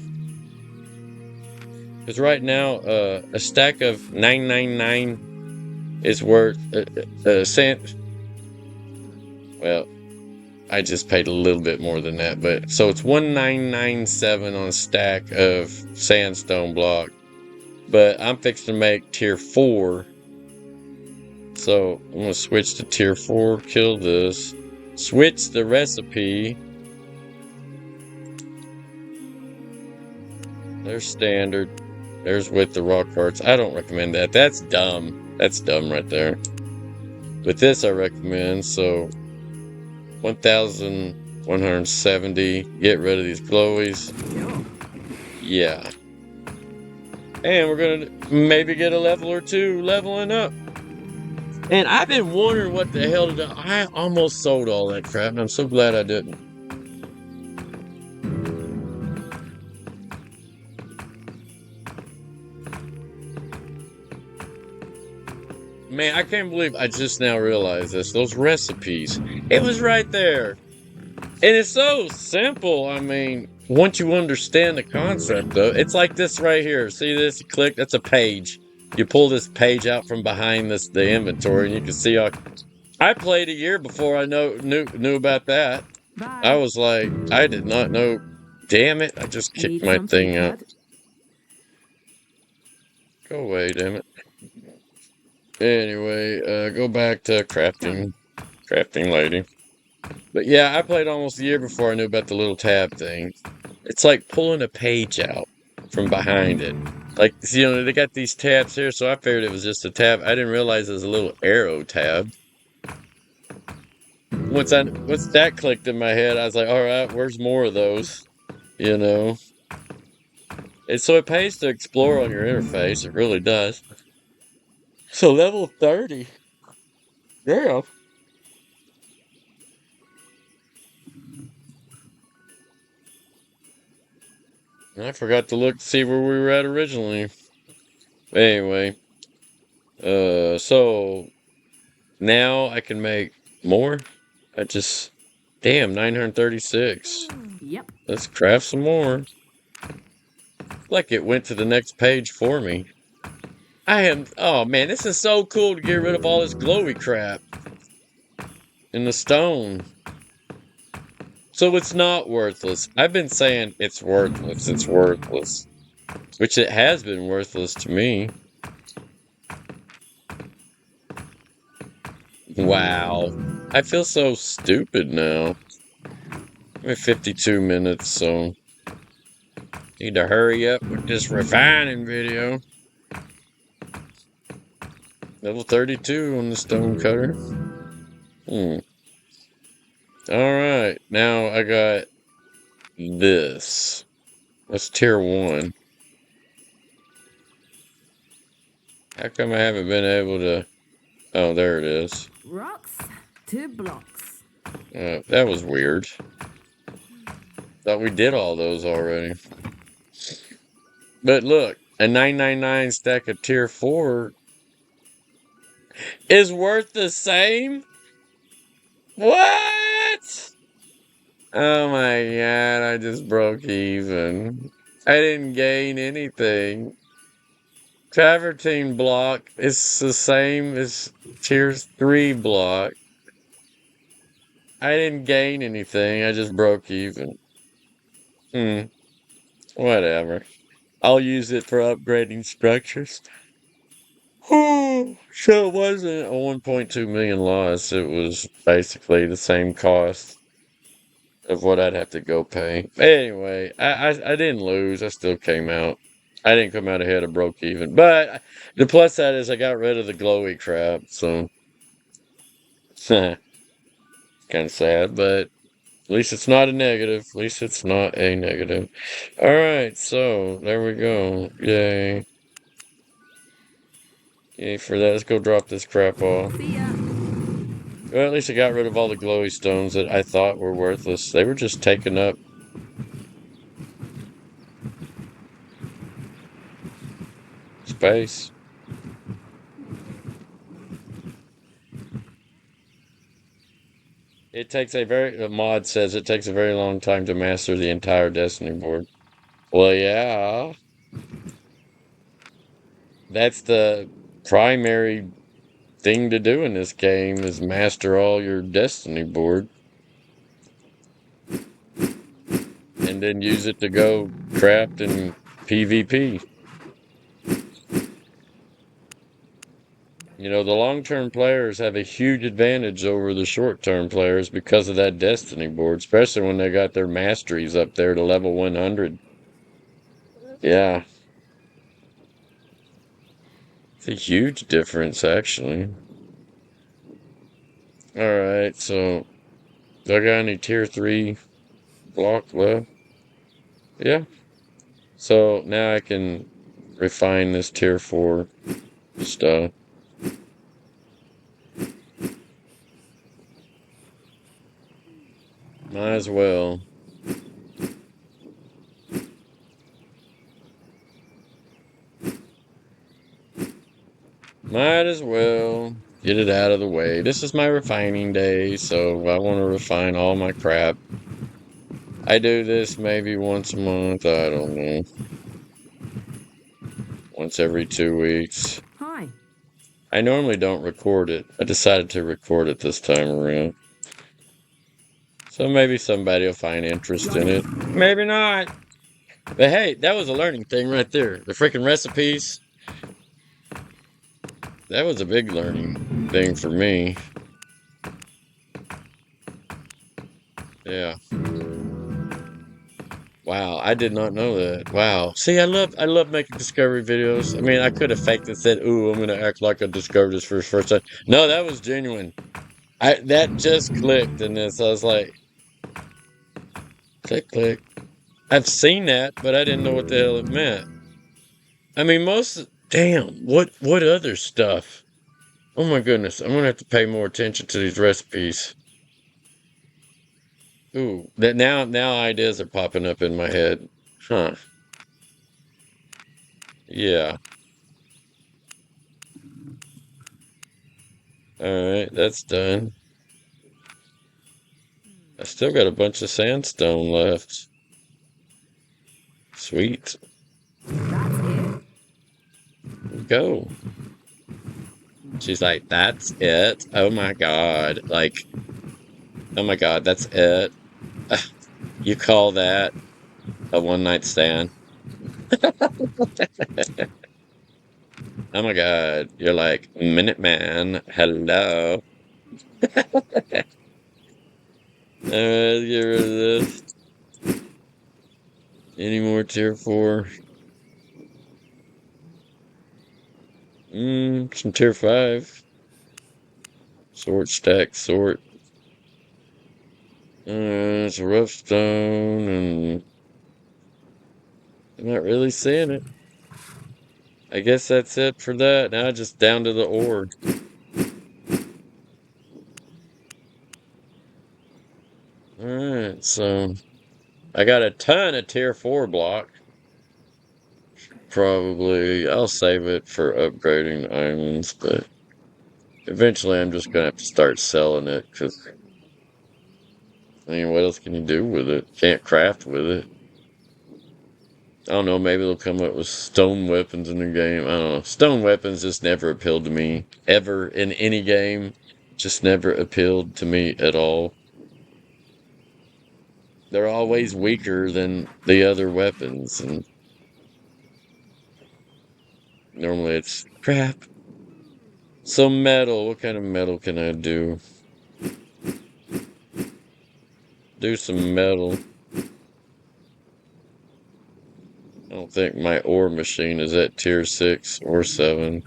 Because right now, a stack of 999 is worth cent. Well, I just paid a little bit more than that, but so it's 1997 on a stack of sandstone block. But I'm fixing to make tier 4. So I'm going to switch to tier 4, kill this, switch the recipe. There's standard. There's with the raw parts. I don't recommend that. That's dumb. That's dumb right there. But this I recommend. So 1,170. Get rid of these glowies. Yeah. And we're going to maybe get a level or 2 leveling up. And I've been wondering what the hell to do. I almost sold all that crap, and I'm so glad I didn't. Man, I can't believe I just now realized this. Those recipes. It was right there. And it's so simple. I mean, once you understand the concept, though, it's like this right here. See this? You click, that's a page. You pull this page out from behind the inventory, and you can see I played a year before I knew about that. Bye. I was like, I did not know. Damn it! I just kicked my thing out. Go away, damn it. Anyway, go back to crafting lady. But yeah, I played almost a year before I knew about the little tab thing. It's like pulling a page out from behind it. Like, you know, they got these tabs here, so I figured it was just a tab. I didn't realize it was a little arrow tab. Once that clicked in my head, I was like, all right, where's more of those? You know? And so it pays to explore on your interface. It really does. So level 30. Damn. I forgot to look to see where we were at originally. Anyway. So now I can make more. Damn, 936. Yep. Let's craft some more. Like it went to the next page for me. Oh man, this is so cool to get rid of all this glowy crap. In the stone. So it's not worthless. I've been saying it's worthless. Which it has been worthless to me. Wow. I feel so stupid now. I'm at 52 minutes, so need to hurry up with this refining video. Level 32 on the stone cutter. Alright, now I got this. That's tier 1. How come I haven't been able to... Oh, there it is. Rocks to blocks. That was weird. Thought we did all those already. But look, a 999 stack of tier 4 is worth the same? What? Oh my god, I just broke even. I didn't gain anything. Travertine block is the same as tier 3 block. I didn't gain anything, I just broke even. Whatever. I'll use it for upgrading structures. So it wasn't a 1.2 million loss. It was basically the same cost of what I'd have to go pay. Anyway, I didn't lose. I still came out. I didn't come out ahead of broke even. But the plus side is I got rid of the glowy crap. So kind of sad, but at least it's not a negative. At least it's not a negative. All right, so there we go. Yay. Yay for that. Let's go drop this crap off. See ya. Well, at least I got rid of all the glowy stones that I thought were worthless. They were just taking up space. The mod says it takes a very long time to master the entire Destiny board. Well, yeah. That's the primary thing to do in this game is master all your Destiny board. And then use it to go craft and PvP. You know, the long-term players have a huge advantage over the short-term players because of that Destiny board, especially when they got their masteries up there to level 100. Yeah. It's a huge difference, actually. Alright, so do I got any tier 3 block left? Yeah. So now I can refine this tier 4 stuff. Might as well. Might as well get it out of the way. This is my refining day, so I want to refine all my crap. I do this maybe once a month, I don't know. Once every 2 weeks. Hi. I normally don't record it. I decided to record it this time around. So maybe somebody will find interest in it. Maybe not. But hey, that was a learning thing right there. The freaking recipes. That was a big learning thing for me. Yeah. Wow, I did not know that. Wow. See, I love making discovery videos. I mean, I could have faked and said, "Ooh, I'm gonna act like I discovered this for the first time." No, that was genuine. That just clicked in this. I was like, click, click. I've seen that, but I didn't know what the hell it meant. I mean, damn, what other stuff? Oh my goodness, I'm gonna have to pay more attention to these recipes. Ooh, that now ideas are popping up in my head. Huh. Yeah. Alright, that's done. I still got a bunch of sandstone left. Sweet. That's it. Go. She's like, that's it. Oh my god. Like, oh my god, that's it. You call that a one night stand? Oh my god. You're like, Minuteman, hello. Let's get rid of this. Any more tier 4? Some tier 5. Sort, stack, sort. It's a rough stone, and I'm not really seeing it. I guess that's it for that. Now just down to the ore. Alright, so I got a ton of tier 4 block. Probably I'll save it for upgrading islands, but eventually I'm just gonna have to start selling it because I mean, what else can you do with it? Can't craft with it. I don't know, maybe they'll come up with stone weapons in the game. I don't know. Stone weapons just never appealed to me. Ever in any game. Just never appealed to me at all. They're always weaker than the other weapons, and normally it's crap. So metal, what kind of metal can I do? Do some metal. I don't think my ore machine is at tier 6 or 7.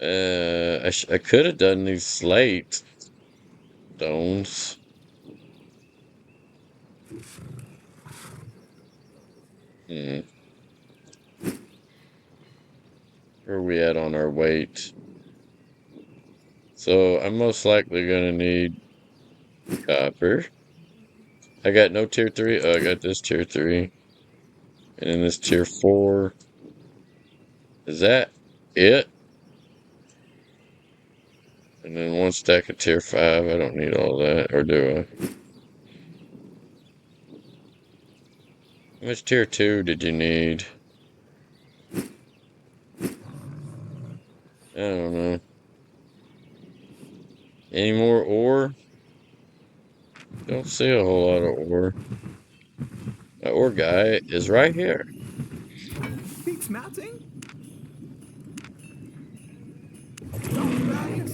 I could have done these slate stones. Hmm. Where are we at on our weight? So I'm most likely gonna need copper. I got no tier 3. Oh, I got this tier 3. And then this tier 4. Is that it? And then one stack of tier 5. I don't need all that. Or do I? How much tier 2 did you need? I don't know. Any more ore? Don't see a whole lot of ore. The ore guy is right here. Heat smelting?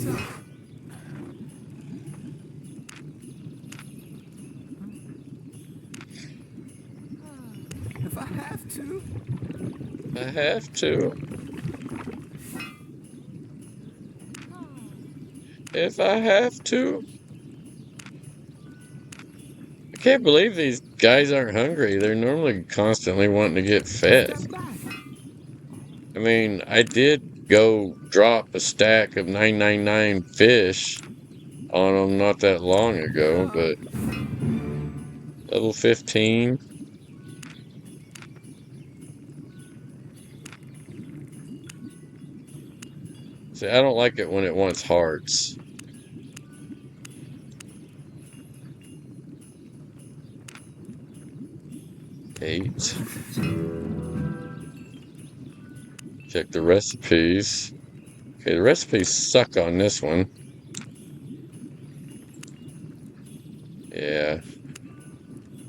If I have to. I have to. If I have to. I can't believe these guys aren't hungry. They're normally constantly wanting to get fed. Step back. I mean, I did go drop a stack of 999 fish on them not that long ago, but level 15. See, I don't like it when it wants hearts. 8. Check the recipes. Okay, the recipes suck on this one. Yeah.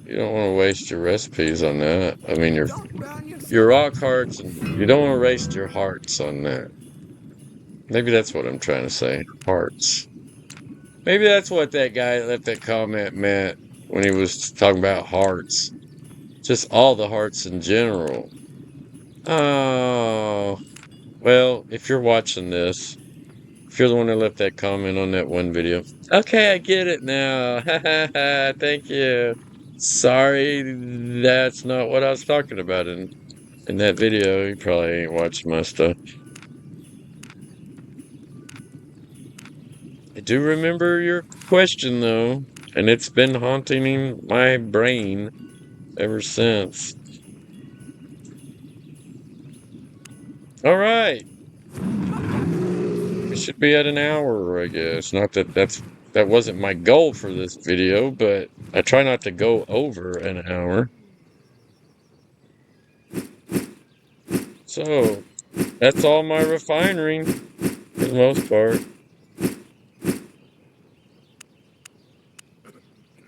You don't want to waste your recipes on that. I mean, Don't burn your yourself. rock hearts, and you don't want to waste your hearts on that. Maybe that's what I'm trying to say. Hearts. Maybe that's what that guy that left that comment meant when he was talking about hearts. Just all the hearts in general. Oh, well, if you're watching this, if you're the one that left that comment on that one video, okay, I get it now. Thank you. Sorry, that's not what I was talking about in that video. You probably ain't watched my stuff. I do remember your question though, and it's been haunting my brain ever since. All right. We should be at an hour, I guess. Not that that wasn't my goal for this video, but I try not to go over an hour. So, that's all my refinery for the most part.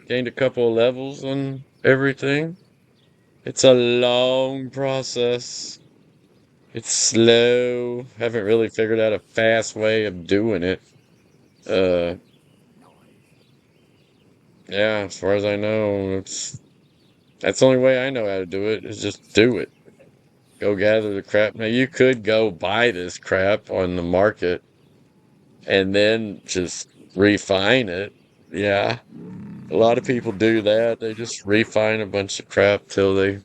Gained a couple of levels on everything. It's a long process. It's slow. Haven't really figured out a fast way of doing it. Uh, yeah, as far as I know, that's the only way I know how to do it is just do it. Go gather the crap. Now you could go buy this crap on the market and then just refine it. Yeah. A lot of people do that. They just refine a bunch of crap till they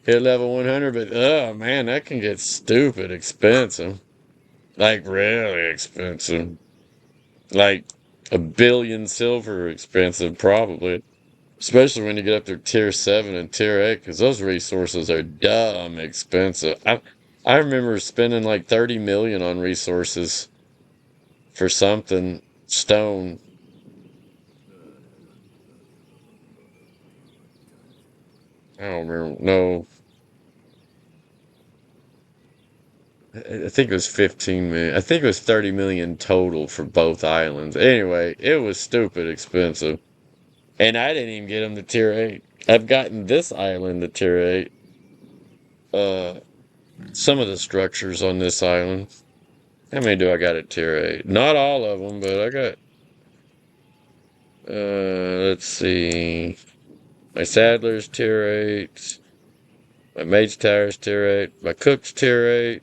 hit level 100, but oh man, that can get stupid expensive. Like really expensive. Like a billion silver expensive, probably. Especially when you get up to tier 7 and tier 8, because those resources are dumb expensive. I remember spending like 30 million on resources for something stone. I don't remember. No, I think it was 15 million. I think it was 30 million total for both islands. Anyway, it was stupid expensive. And I didn't even get them to tier 8. I've gotten this island to tier 8. Uh, some of the structures on this island. How many do I got at tier 8? Not all of them, but I got, let's see. My Saddler's tier 8. My Mage Tower's tier 8. My Cook's tier 8.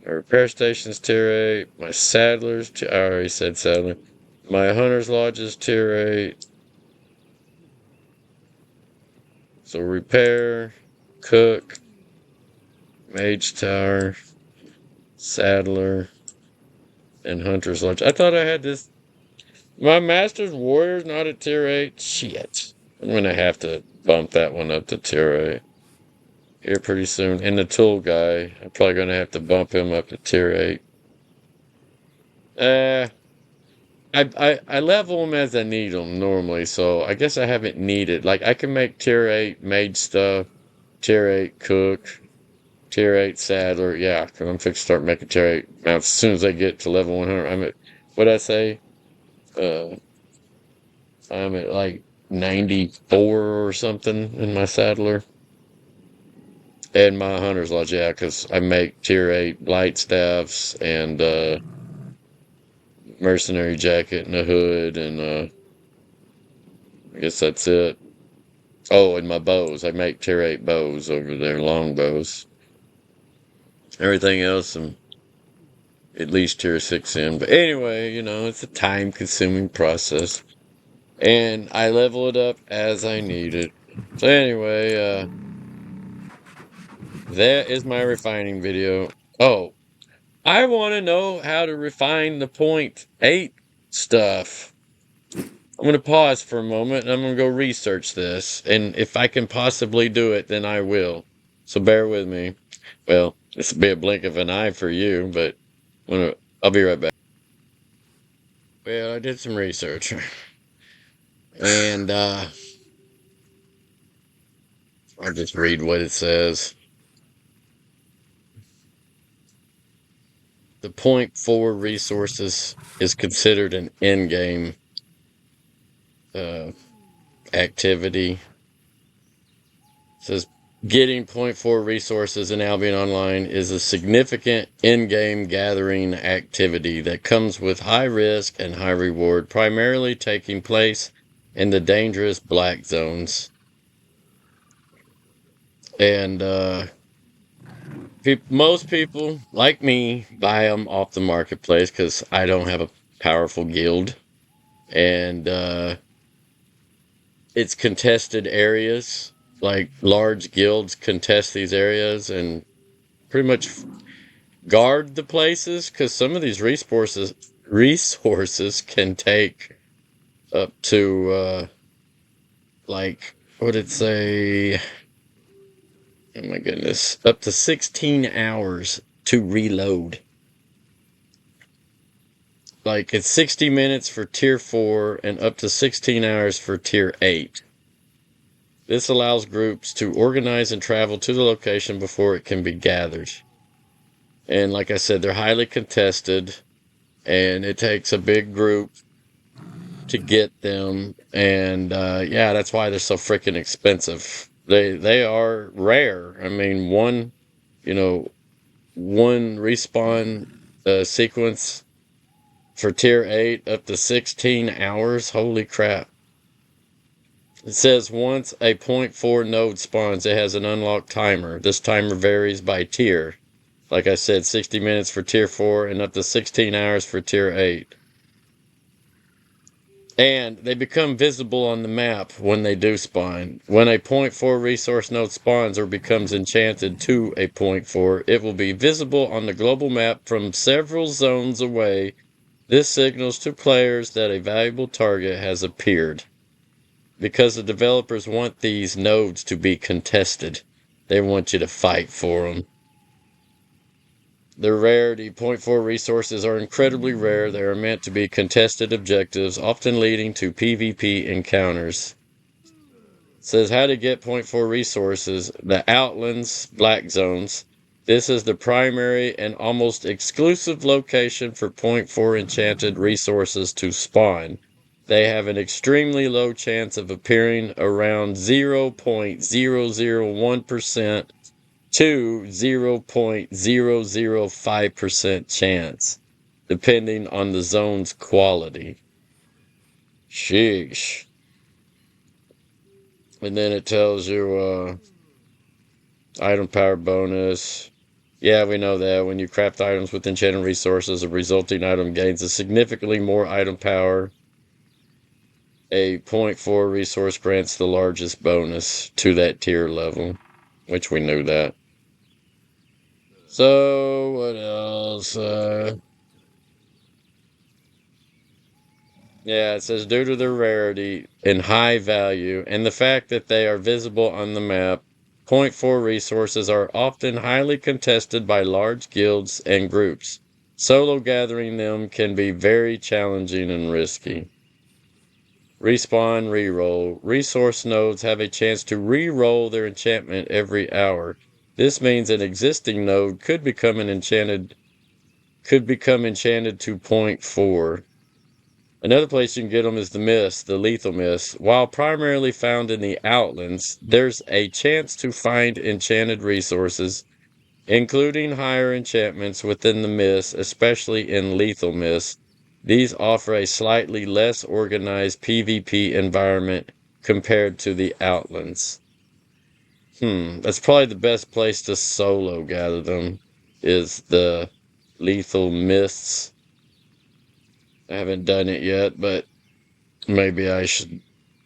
My Repair Station's tier 8. My Saddler's I already said Saddler. My Hunter's Lodge's tier 8. So Repair, Cook, Mage Tower, Saddler, and Hunter's Lodge. I thought I had this. My Master's Warrior's not at tier 8. Shit. I'm going to have to bump that one up to tier 8 here pretty soon. And the Tool Guy, I'm probably going to have to bump him up to tier 8. I level them as I need them normally, so I guess I haven't needed. Like, I can make tier 8 mage stuff, tier 8 cook, tier 8 saddler. Yeah, because I'm fixing to start making tier 8 mounts as soon as I get to level 100. I'm at, what'd I say? Uh, I'm at like 94 or something in my saddler. And my hunter's lodge, yeah, because I make tier 8 light staffs and mercenary jacket and a hood, and I guess that's it. Oh, and my bows. I make tier 8 bows over there, long bows. Everything else I'm at least tier 6 in. But anyway, it's a time consuming process. And I level it up as I need it. So anyway, that is my refining video. Oh, I want to know how to refine the 0.8 stuff. I'm going to pause for a moment and I'm going to go research this. And if I can possibly do it, then I will. So bear with me. Well, this will be a blink of an eye for you, but I'll be right back. Well, I did some research. And I'll just read what it says. The 0.4 resources is considered an in-game activity. It says getting 0.4 resources in Albion Online is a significant in-game gathering activity that comes with high risk and high reward, primarily taking place in the dangerous black zones. And most people, like me, buy them off the marketplace because I don't have a powerful guild. And it's contested areas. Like large guilds contest these areas and pretty much guard the places because some of these resources can take up to like what did it say? Oh my goodness, up to 16 hours to reload. Like it's 60 minutes for tier 4 and up to 16 hours for tier 8. This allows groups to organize and travel to the location before it can be gathered. And like I said, they're highly contested, and it takes a big group to get them. And yeah, that's why they're so freaking expensive. They are rare. I mean, one respawn sequence for tier 8 up to 16 hours. Holy crap. It says once a 0.4 node spawns, it has an unlocked timer. This timer varies by tier. Like I said, 60 minutes for tier 4 and up to 16 hours for tier 8. And they become visible on the map when they do spawn. When a 0.4 resource node spawns or becomes enchanted to a 0.4, it will be visible on the global map from several zones away. This signals to players that a valuable target has appeared. Because the developers want these nodes to be contested. They want you to fight for them. Their rarity, 0.4 resources are incredibly rare. They are meant to be contested objectives, often leading to PvP encounters. It says how to get 0.4 resources. The Outlands, Black Zones. This is the primary and almost exclusive location for 0.4 enchanted resources to spawn. They have an extremely low chance of appearing, around 0.001% to 0.005% chance, depending on the zone's quality. Sheesh. And then it tells you item power bonus. Yeah, we know that. When you craft items with enchanted resources, a resulting item gains a significantly more item power. A 0.4 resource grants the largest bonus to that tier level, which we knew that. So, what else? Yeah, it says due to their rarity and high value, and the fact that they are visible on the map, 0.4 resources are often highly contested by large guilds and groups. Solo gathering them can be very challenging and risky. Respawn reroll. Resource nodes have a chance to re-roll their enchantment every hour. This means an existing node could become enchanted to 0.4. Another place you can get them is the mist, the lethal mist. While primarily found in the Outlands, there's a chance to find enchanted resources, including higher enchantments within the mist, especially in lethal mist. These offer a slightly less organized PvP environment compared to the Outlands. That's probably the best place to solo gather them, is the Lethal Mists. I haven't done it yet, but maybe I should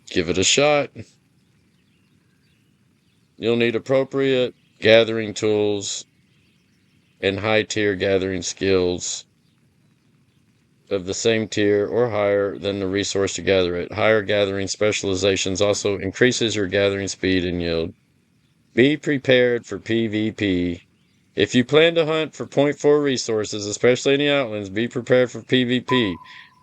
give it a shot. You'll need appropriate gathering tools and high-tier gathering skills of the same tier or higher than the resource to gather it. Higher gathering specializations also increases your gathering speed and yield. Be prepared for PvP. If you plan to hunt for 0.4 resources, especially in the Outlands, be prepared for PvP.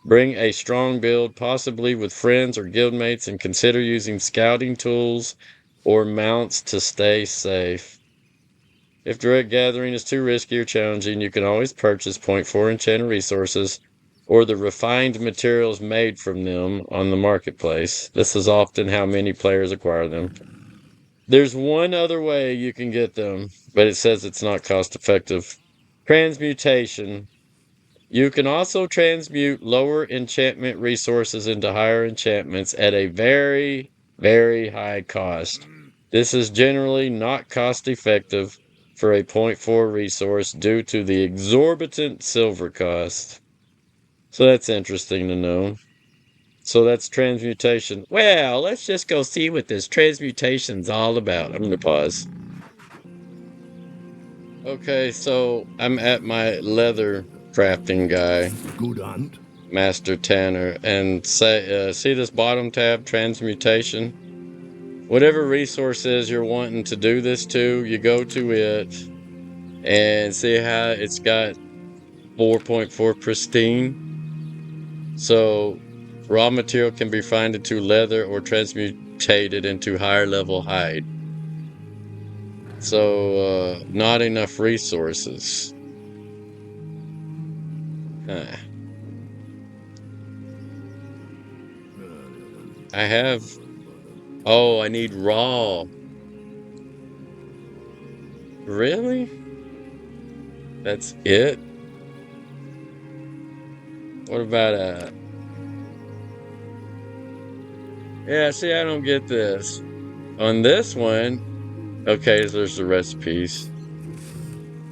Bring a strong build, possibly with friends or guildmates, and consider using scouting tools or mounts to stay safe. If direct gathering is too risky or challenging, you can always purchase 0.4 enchanted resources or the refined materials made from them on the marketplace. This is often how many players acquire them. There's one other way you can get them, but it says it's not cost effective. Transmutation. You can also transmute lower enchantment resources into higher enchantments at a very, very high cost. This is generally not cost effective for a 0.4 resource due to the exorbitant silver cost. So that's interesting to know. So that's transmutation. Well, let's just go see what this transmutation's all about. I'm going to pause. Okay, so I'm at my leather crafting guy, Good hunt. Master Tanner, and see this bottom tab, transmutation? Whatever resources you're wanting to do this to, you go to it and see how it's got 4.4 pristine. So raw material can be refined into leather or transmutated into higher level hide. So not enough resources. I have. Oh, I need raw. Really? That's it? What about yeah, see, I don't get this. On this one, okay, there's the recipes.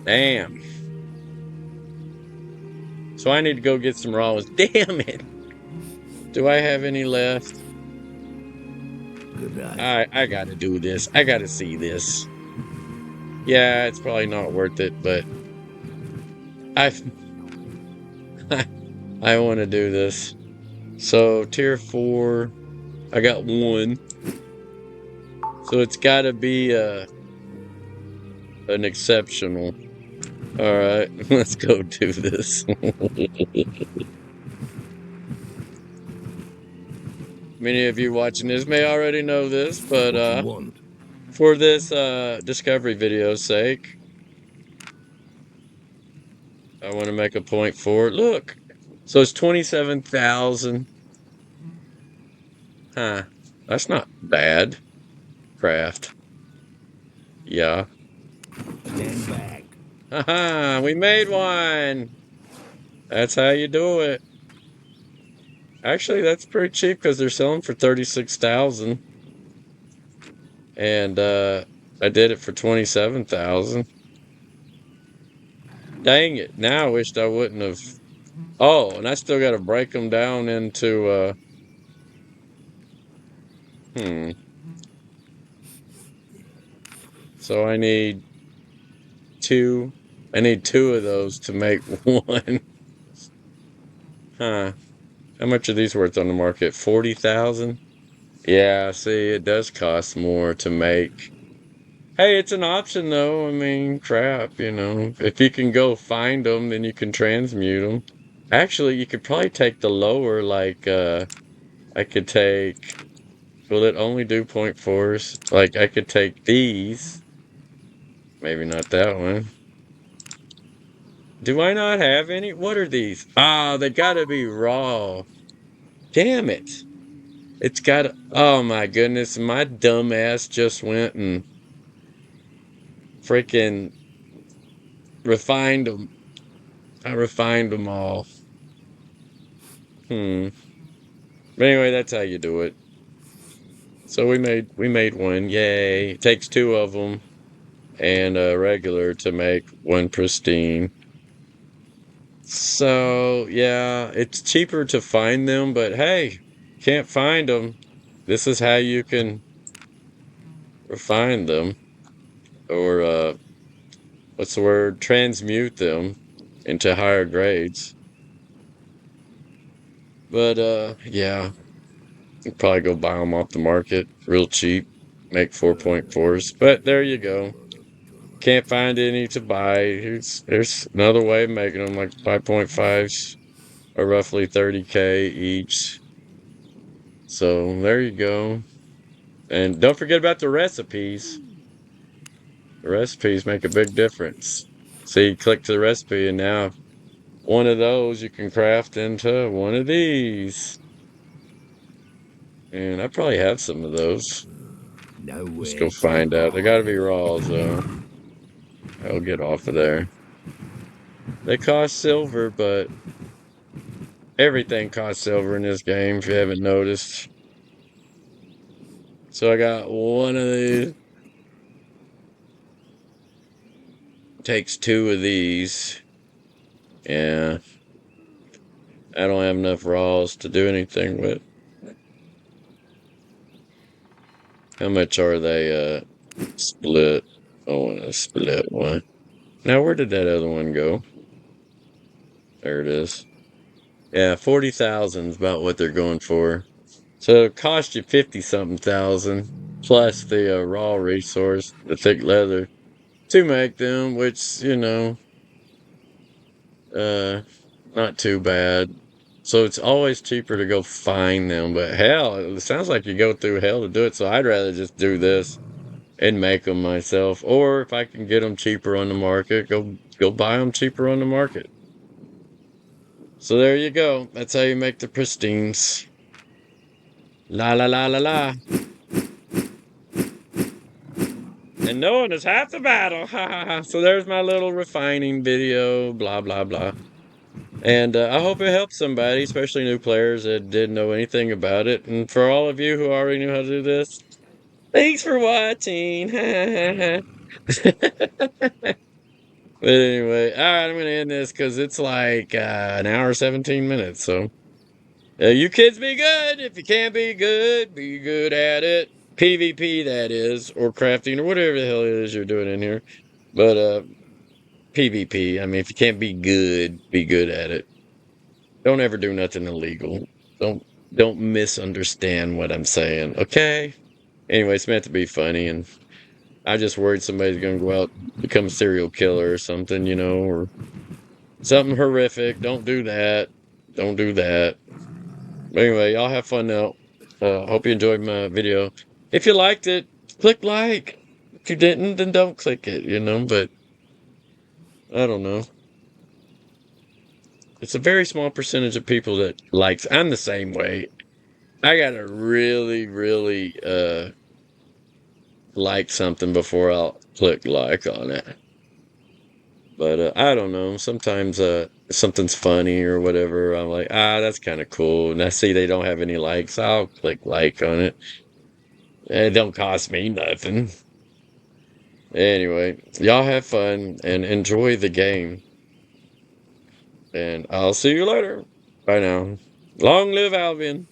Damn. So I need to go get some raws. Damn it. Do I have any left? Good night. I gotta do this. I gotta see this. Yeah, it's probably not worth it, but I I want to do this. So tier 4, I got 1. So it's got to be an exceptional. All right, let's go do this. Many of you watching this may already know this, but What you want? for this discovery video's sake, I want to make a point for it. Look, so it's 27,000. Huh, that's not bad. Craft. Yeah. Stand back. Haha, we made one. That's how you do it. Actually, that's pretty cheap because they're selling for 36,000. And I did it for 27,000. Dang it. Now I wished I wouldn't have. Oh, and I still got to break them down into hmm. So I need 2. I need 2 of those to make 1. Huh. How much are these worth on the market? 40,000? Yeah, see, it does cost more to make. Hey, it's an option though. I mean, crap, If you can go find them, then you can transmute them. Actually, you could probably take the lower, like, I could take, will it only do 0.4s? Like, I could take these. Maybe not that one. Do I not have any? What are these? Ah, they gotta be raw. Damn it. It's gotta, oh my goodness, my dumb ass just went and freaking refined them. I refined them all. But anyway, that's how you do it. So we made one. Yay! It takes two of them and a regular to make one pristine. So yeah, it's cheaper to find them, but hey, can't find them. This is how you can refine them, or what's the word? Transmute them into higher grades. But yeah, you probably go buy them off the market real cheap, make 4.4s. But there you go. Can't find any to buy. There's another way of making them, like 5.5s are roughly 30K each. So there you go. And don't forget about the recipes. The recipes make a big difference. See, click to the recipe, and now one of those you can craft into one of these. And I probably have some of those. Let's go Nowhere to find out. They gotta be hide. raws, though. I'll get off of there. They cost silver, but everything costs silver in this game, if you haven't noticed. So I got one of these. Takes two of these. Yeah. I don't have enough raws to do anything with. How much are they split? I want to split one. Now where did that other one go? There it is. Yeah, 40,000 is about what they're going for. So it cost you 50 something thousand plus the raw resource, the thick leather, to make them, which, uh, not too bad. So it's always cheaper to go find them, but hell, it sounds like you go through hell to do it. So I'd rather just do this and make them myself, or if I can get them cheaper on the market, go buy them cheaper on the market. So there you go. That's how you make the pristines. La la la la la. And knowing is half the battle. Ha ha ha. So there's my little refining video. Blah blah blah. And I hope it helps somebody, especially new players that didn't know anything about it. And for all of you who already knew how to do this, thanks for watching. But anyway, all right, I'm going to end this because it's like an hour, 17 minutes. So you kids be good. If you can't be good at it. PvP, that is, or crafting, or whatever the hell it is you're doing in here. But PvP, I mean, if you can't be good at it. Don't ever do nothing illegal. Don't don't misunderstand what I'm saying, okay? Anyway, it's meant to be funny, and I just worried somebody's gonna go out and become a serial killer or something, or something horrific. Don't do that. Don't do that. But anyway, y'all have fun now. Hope you enjoyed my video. If you liked it, click like. If you didn't, then don't click it, but I don't know. It's a very small percentage of people that likes. I'm the same way. I gotta really, really like something before I'll click like on it. But I don't know. Sometimes something's funny or whatever. I'm like, that's kind of cool. And I see they don't have any likes. I'll click like on it. It don't cost me nothing. Anyway, y'all have fun and enjoy the game. And I'll see you later. Bye now. Long live Albion.